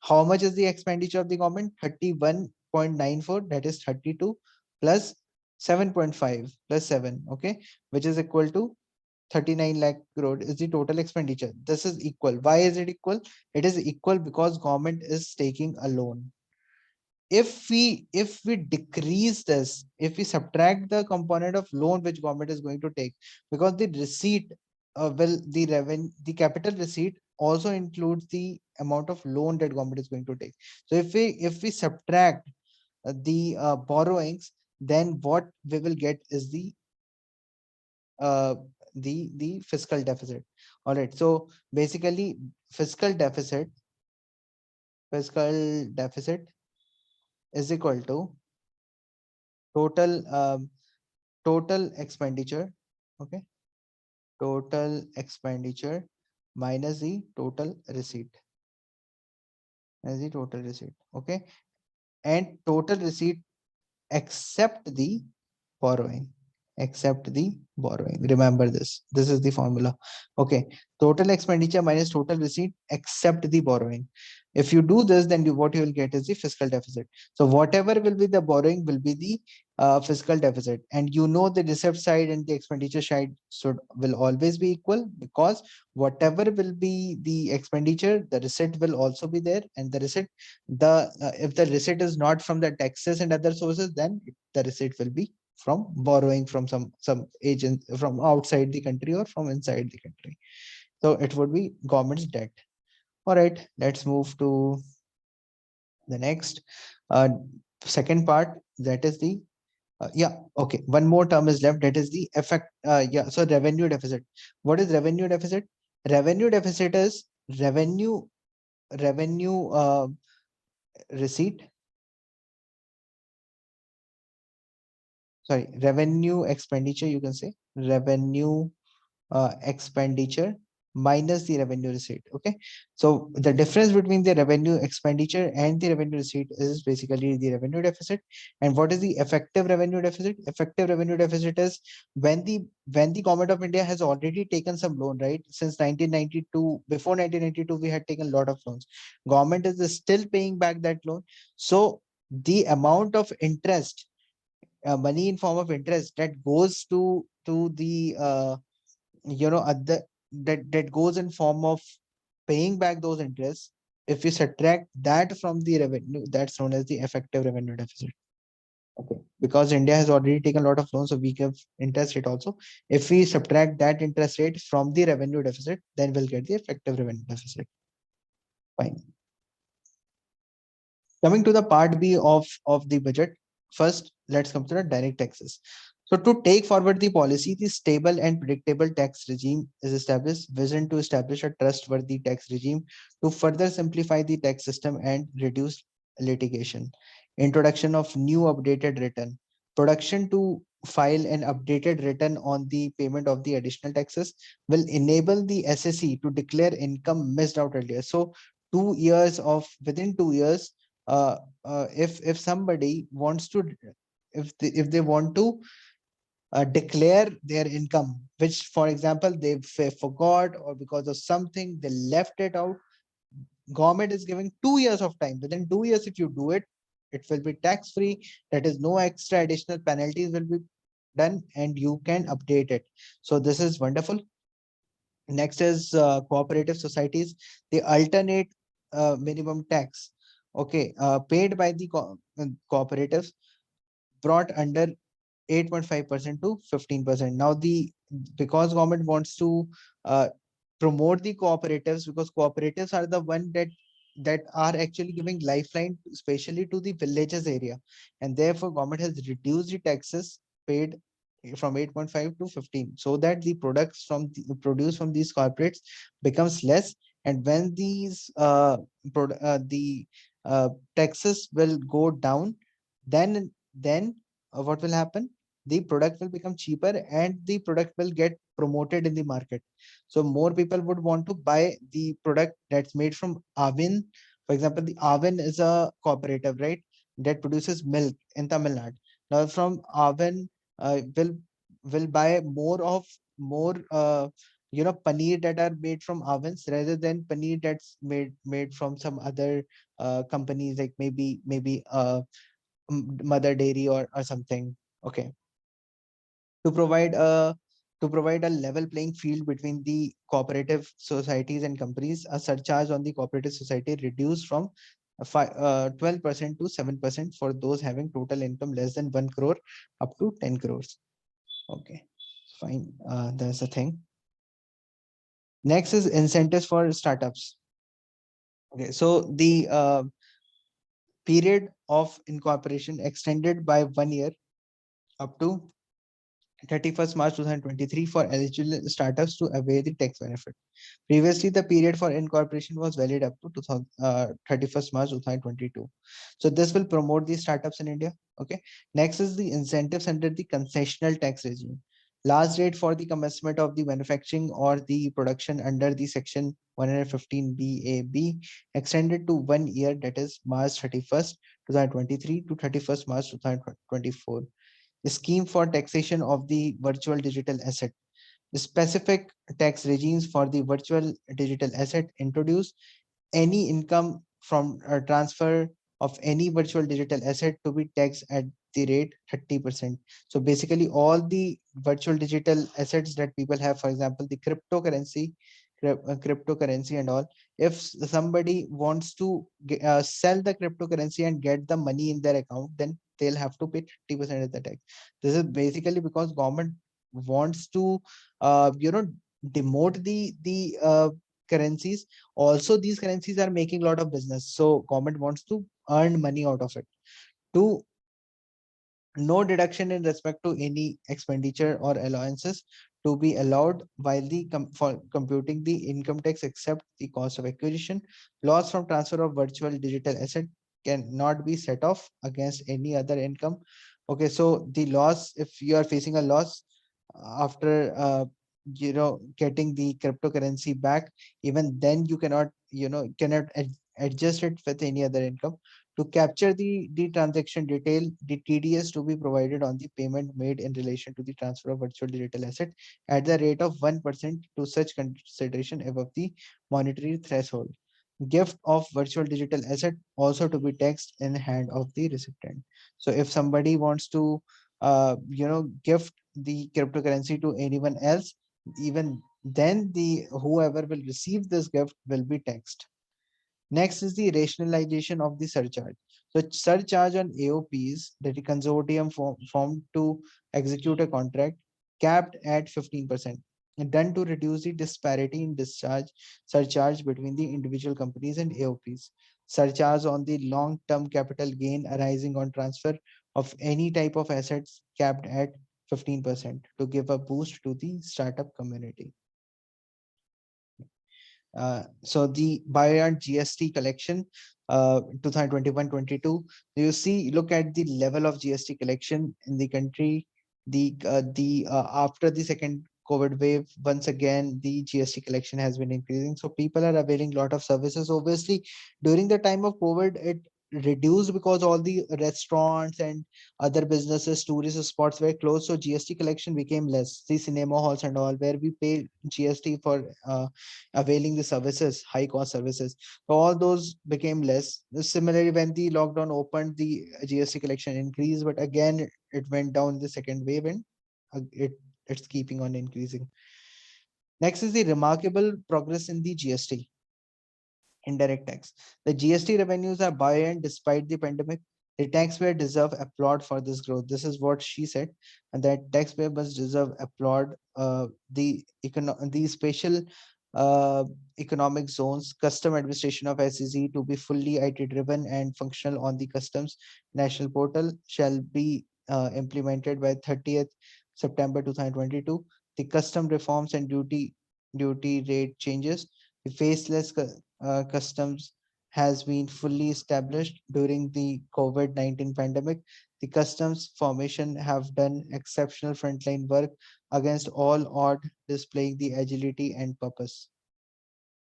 Speaker 1: How much is the expenditure of the government? 31.94, that is 32 plus 7.5 plus 7, okay, which is equal to 39 lakh crore is the total expenditure. This is equal. Why is it equal? It is equal because government is taking a loan. If we decrease this, if we subtract the component of loan which government is going to take, because the receipt the revenue, the capital receipt also includes the amount of loan that government is going to take. So if we subtract the borrowings, then what we will get is uh, the fiscal deficit. All right, so basically fiscal deficit fiscal deficit is equal to total total expenditure. Okay, total expenditure minus the total receipt, okay, and total receipt except the borrowing, remember this is the formula. Okay, total expenditure minus total receipt except the borrowing. If you do this, then what you will get is the fiscal deficit. So whatever will be the borrowing will be the fiscal deficit, and you know the receipt side and the expenditure side will always be equal, because whatever will be the expenditure, the receipt will also be there, and the receipt, if the receipt is not from the taxes and other sources, then the receipt will be from borrowing from some agent from outside the country or from inside the country. So it would be government's debt. All right, let's move to the next uh, second part, that is the yeah, okay, one more term is left, that is the effect. Yeah, so revenue deficit. What is revenue deficit? Revenue deficit is revenue receipt, sorry, revenue expenditure, you can say revenue expenditure minus the revenue receipt. Okay, so the difference between the revenue expenditure and the revenue receipt is basically the revenue deficit. And what is the effective revenue deficit? Effective revenue deficit is when the government of India has already taken some loan, right? Since 1992, before 1992 we had taken a lot of loans. Government is still paying back that loan. So the amount of interest, money in form of interest that goes to the other, that goes in form of paying back those interests, if we subtract that from the revenue, that's known as the effective revenue deficit. Okay, because India has already taken a lot of loans, so we give interest rate also. If we subtract that interest rate from the revenue deficit, then we'll get the effective revenue deficit. Fine. Coming to the part B of the budget, first let's come to the direct taxes. So to take forward the policy, the stable and predictable tax regime is established. Vision to establish a trustworthy tax regime to further simplify the tax system and reduce litigation. Introduction of new updated return. Production to file an updated return on the payment of the additional taxes will enable the SSE to declare income missed out earlier. So 2 years of within 2 years, if somebody wants to, if they want to declare their income, which for example they forgot, or because of something they left it out, government is giving 2 years of time. Within 2 years, if you do it, it will be tax free. That is, no extra additional penalties will be done, and you can update it. So this is wonderful. Next is cooperative societies, the alternate minimum tax, okay, paid by the cooperatives, brought under 8.5% to 15%. Now because government wants to uh, promote the cooperatives, because cooperatives are the one that are actually giving lifeline, especially to the villages area, and therefore government has reduced the taxes paid from 8.5 to 15, so that the products produced from these corporates becomes less. And when the taxes will go down, then what will happen? The product will become cheaper and the product will get promoted in the market. So more people would want to buy the product that's made from Avin. For example, the Avin is a cooperative, right? that produces milk in Tamil Nadu. Now from Avan will buy more paneer that are made from ovens rather than paneer that's made from some other companies, like maybe mother dairy or something. Okay, to provide a level playing field between the cooperative societies and companies, a surcharge on the cooperative society reduced from 12% to 7% for those having total income less than 1 crore up to 10 crores. Okay, fine. That's the thing. Next is incentives for startups. Okay, so the period of incorporation extended by 1 year up to 31st March 2023 for eligible startups to avail the tax benefit. Previously, the period for incorporation was valid up to 31st March 2022. So this will promote the startups in India. Okay. Next is the incentives under the concessional tax regime. Last date for the commencement of the manufacturing or the production under the section 115 BAB extended to 1 year, that is March 31st, 2023 to 31st March 2024. Scheme for taxation of the virtual digital asset. The specific tax regimes for the virtual digital asset introduce any income from a transfer of any virtual digital asset to be taxed at the rate 30%. So basically all the virtual digital assets that people have, for example, the cryptocurrency and all, if somebody wants to sell the cryptocurrency and get the money in their account, then they'll have to pay 30% of the tax. This is basically because government wants to demote the currencies. Also these currencies are making a lot of business, so government wants to earn money out of it. To no deduction in respect to any expenditure or allowances to be allowed while for computing the income tax except the cost of acquisition. Loss from transfer of virtual digital asset cannot be set off against any other income. Okay, so the loss, if you are facing a loss after getting the cryptocurrency back, even then you cannot adjust it with any other income. To capture the transaction detail, the TDS to be provided on the payment made in relation to the transfer of virtual digital asset at the rate of 1% to such consideration above the monetary threshold. Gift of virtual digital asset also to be taxed in hand of the recipient. So if somebody wants to gift the cryptocurrency to anyone else, even then the whoever will receive this gift will be taxed. Next is the rationalization of the surcharge. So surcharge on AOPs that the consortium formed to execute a contract capped at 15%, done to reduce the disparity in discharge surcharge between the individual companies and AOPs. Surcharge on the long-term capital gain arising on transfer of any type of assets capped at 15% to give a boost to the startup community. So the Bayard GST collection 2021-22, you see, look at the level of GST collection in the country. The after the second COVID wave, once again the GST collection has been increasing, so people are availing a lot of services. Obviously during the time of COVID it reduced because all the restaurants and other businesses, tourist spots were closed, so GST collection became less. The cinema halls and all, where we pay GST for availing the services, high cost services. So all those became less. Similarly, when the lockdown opened, the GST collection increased, but again it went down in the second wave, and it's keeping on increasing. Next is the remarkable progress in the GST. Indirect tax. The GST revenues are buoyant despite the pandemic. The taxpayer deserve applaud for this growth. This is what she said, and that taxpayer must deserve applaud. The special uh, economic zones, custom administration of SEZ to be fully IT driven and functional on the customs national portal shall be implemented by 30th September 2022. The custom reforms and duty rate changes. The faceless customs has been fully established during the COVID-19 pandemic. The customs formation have done exceptional frontline work against all odds, displaying the agility and purpose.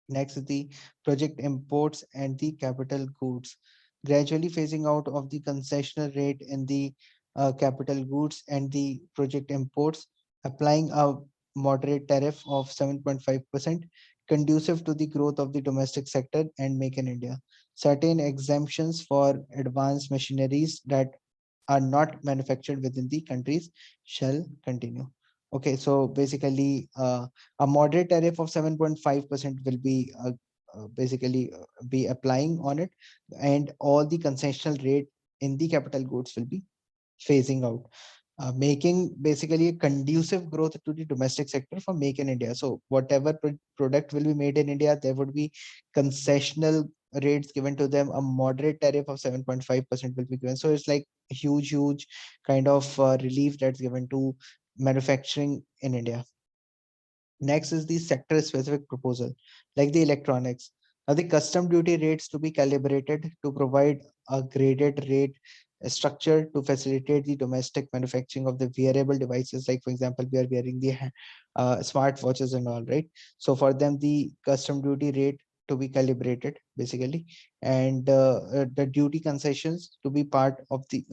Speaker 1: Next is the project imports and the capital goods. gradually phasing out of the concessional rate in the capital goods and the project imports, applying a moderate tariff of 7.5%, conducive to the growth of the domestic sector and Make in India. Certain exemptions for advanced machineries that are not manufactured within the countries shall continue. Okay, so basically, a moderate tariff of 7.5% will be basically be applying on it, and all the concessional rate in the capital goods will be phasing out, making basically a conducive growth to the domestic sector for Make in India. So whatever product will be made in India, there would be concessional rates given to them. A moderate tariff of 7.5% will be given. So it's like a huge kind of relief that's given to manufacturing in India. Next is the sector specific proposal, like the electronics. Now, the custom duty rates to be calibrated to provide a graded rate structure to facilitate the domestic manufacturing of the wearable devices. Like, for example, we are wearing the smart watches and all, right? So for them, the custom duty rate to be calibrated basically, and the duty concessions to be part of the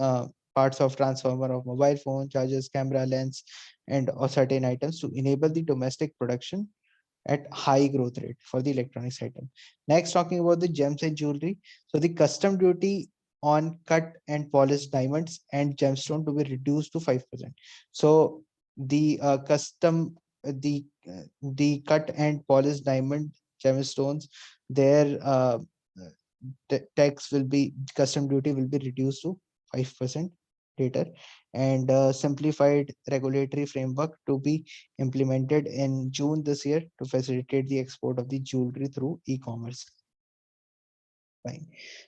Speaker 1: parts of transformer of mobile phone, chargers, camera, lens, and certain items to enable the domestic production at high growth rate for the electronics item. Next, talking about the gems and jewelry. So the custom duty on cut and polished diamonds and gemstone to be reduced to 5%. So the the cut and polished diamond gemstones, their tax will be custom duty will be reduced to 5% later, and simplified regulatory framework to be implemented in June this year to facilitate the export of the jewelry through e-commerce. Fine.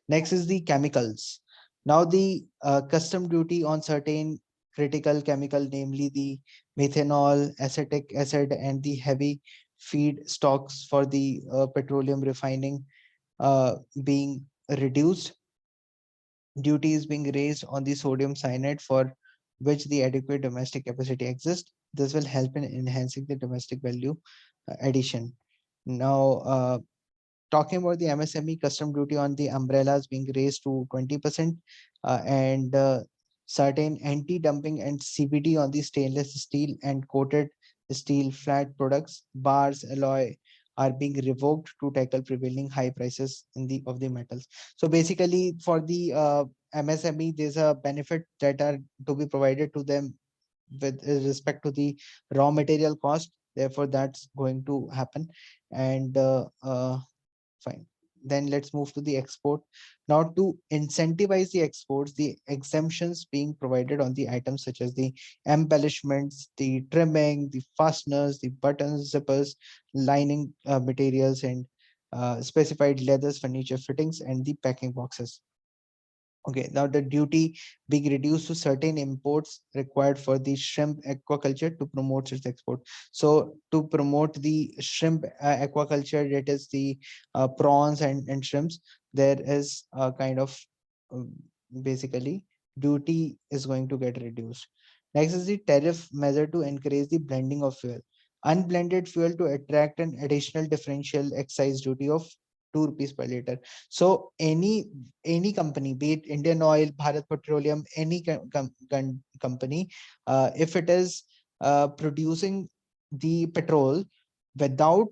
Speaker 1: Next is the chemicals. Now the custom duty on certain critical chemical, namely the methanol, acetic acid, and the heavy feed stocks for the petroleum refining being reduced. Duty is being raised on the sodium cyanide for which the adequate domestic capacity exists. This will help in enhancing the domestic value addition. Now, talking about the MSME, custom duty on the umbrellas being raised to 20%, and certain anti-dumping and CBD on the stainless steel and coated steel flat products, bars, alloy are being revoked to tackle prevailing high prices in the of the metals. So basically, for the MSME, there's a benefit that are to be provided to them with respect to the raw material cost. Therefore, that's going to happen. And fine. Then let's move to the export. Now, to incentivize the exports, the exemptions being provided on the items such as the embellishments, the trimming, the fasteners, the buttons, zippers, lining materials, and specified leathers, furniture fittings, and the packing boxes. Okay, now the duty being reduced to certain imports required for the shrimp aquaculture to promote its export. So to promote the shrimp aquaculture, that is the prawns and shrimps, there is a kind of um, basically duty is going to get reduced. Next is the tariff measure to encourage the blending of fuel. Unblended fuel to attract an additional differential excise duty of 2 rupees per liter. So any company, be it Indian Oil, Bharat Petroleum, any company, if it is producing the petrol without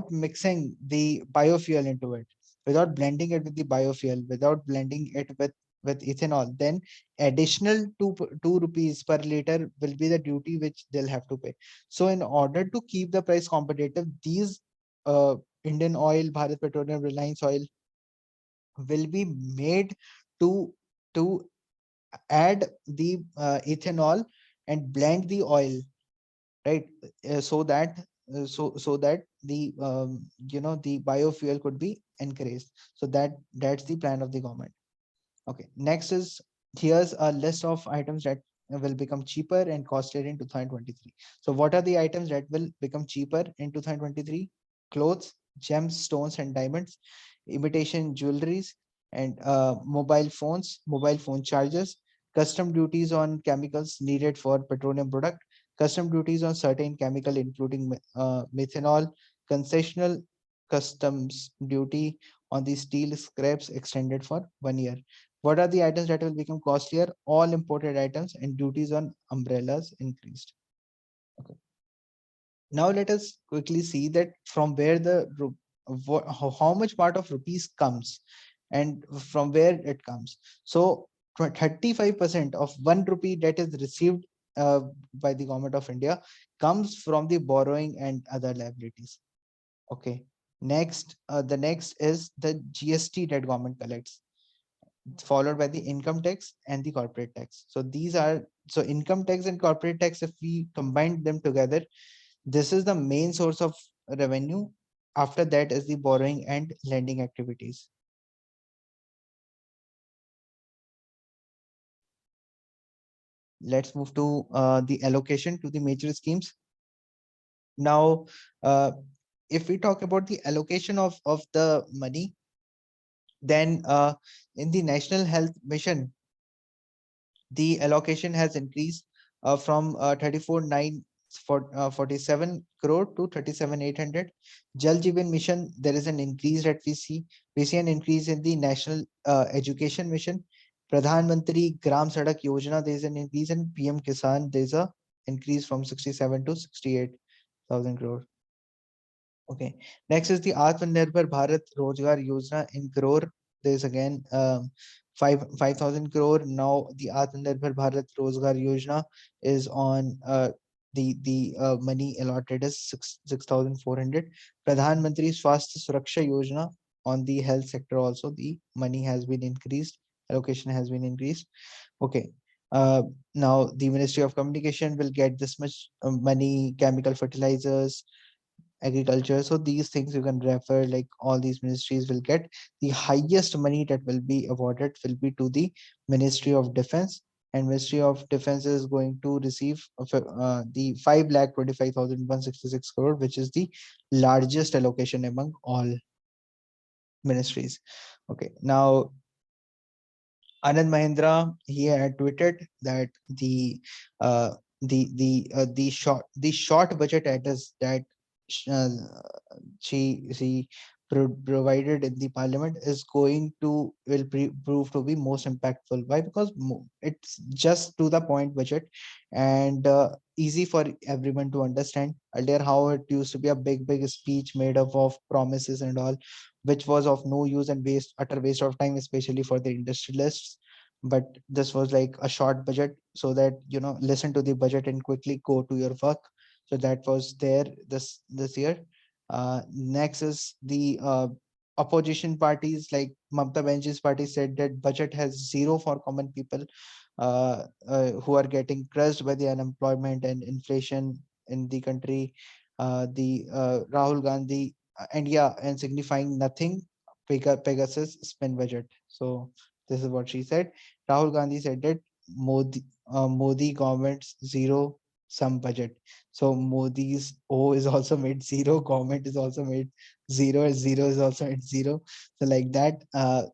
Speaker 1: mixing the biofuel into it, without blending it with the biofuel, without blending it with ethanol, then additional 2 rupees per liter will be the duty which they'll have to pay. So in order to keep the price competitive, these uh, Indian Oil, Bharat Petroleum, Reliance Oil will be made to to add the ethanol and blend the oil, right? So that so that the the biofuel could be encouraged. So that's the plan of the government. Okay, next is, here's a list of items that will become cheaper and costlier in 2023. So what are the items that will become cheaper in 2023? Clothes, gems, stones, and diamonds, imitation jewelries, and mobile phones, mobile phone chargers, custom duties on chemicals needed for petroleum product, custom duties on certain chemical including methanol, concessional customs duty on the steel scraps extended for 1 year. What are the items that will become costlier? All imported items, and duties on umbrellas increased. Okay. Now let us quickly see that from where how much part of rupees comes and from where it comes. So 35% of 1 rupee that is received by the government of India comes from the borrowing and other liabilities. Okay. Next, the next is the GST that government collects, followed by the income tax and the corporate tax. So these are, so income tax and corporate tax, if we combine them together, this is the main source of revenue. After that is the borrowing and lending activities. Let's move to the allocation to the major schemes. Now, if we talk about the allocation of the money, then in the National Health Mission, the allocation has increased from 47 crore to 37,800. Jal Jeevan Mission, there is an increase that we see. We see an increase in the National Education Mission. Pradhan Mantri Gram Sadak Yojana, there is an increase in PM Kisan. There is a increase from 67 to 68,000 crore. Okay. Next is the Atmanirbhar Bharat Rozgar Yojana in crore. There is again 5,000 crore. Now the Atmanirbhar Bharat Rozgar Yojana is on the money allotted is 6,400. Pradhan Mantri Swasthya Suraksha Yojana, on the health sector also the money has been increased, allocation has been increased. Okay. Now the Ministry of Communication will get this much money, chemical fertilizers, agriculture. So these things you can refer, like all these ministries will get the highest money that will be awarded will be to the Ministry of Defense, and Ministry of Defense is going to receive the 5,25,166 crore, which is the largest allocation among all ministries. Okay, now Anand Mahindra, he had tweeted that the short budget address that uh, she provided in the parliament is going to prove to be most impactful. Why? Because it's just to the point budget, and easy for everyone to understand. Earlier how it used to be a big speech made up of promises and all, which was of no use and utter waste of time, especially for the industrialists. But this was like a short budget, so that listen to the budget and quickly go to your work. So that was there this year. Next is the opposition parties, like Mamta Banerjee's party said that budget has zero for common people who are getting crushed by the unemployment and inflation in the country. The Rahul Gandhi, and yeah, and signifying nothing, Pegasus spin budget. So this is what she said. Rahul Gandhi said that Modi government's zero sum budget. So Modi's O is also made zero, government is also made zero, and zero is also at zero. So like that,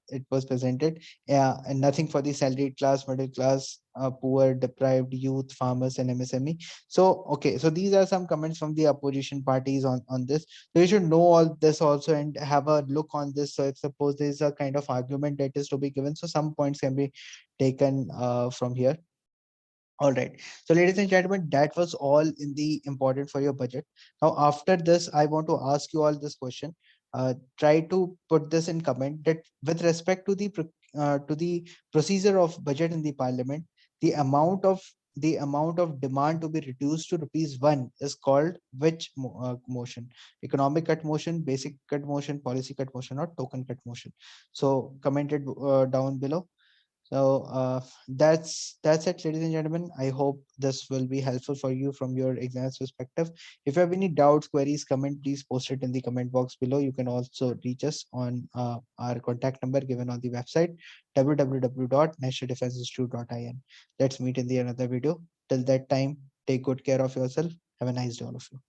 Speaker 1: it was presented. Yeah, and nothing for the salaried class, middle class, poor, deprived, youth, farmers, and MSME. So okay, so these are some comments from the opposition parties on this. So you should know all this also and have a look on this. So if suppose there is a kind of argument that is to be given, so some points can be taken from here. All right. So, ladies and gentlemen, that was all in the important for your budget. Now, after this, I want to ask you all this question. Try to put this in comment that with respect to the procedure of budget in the parliament, the amount of demand to be reduced to rupees 1 is called which motion? Economic cut motion, basic cut motion, policy cut motion, or token cut motion. So comment it down below. So that's it, ladies and gentlemen. I hope this will be helpful for you from your exams perspective. If you have any doubts, queries, comment, please post it in the comment box below. You can also reach us on our contact number given on the website www.nationaldefenseinstitute.in. Let's meet in the another video. Till that time, take good care of yourself. Have a nice day, all of you.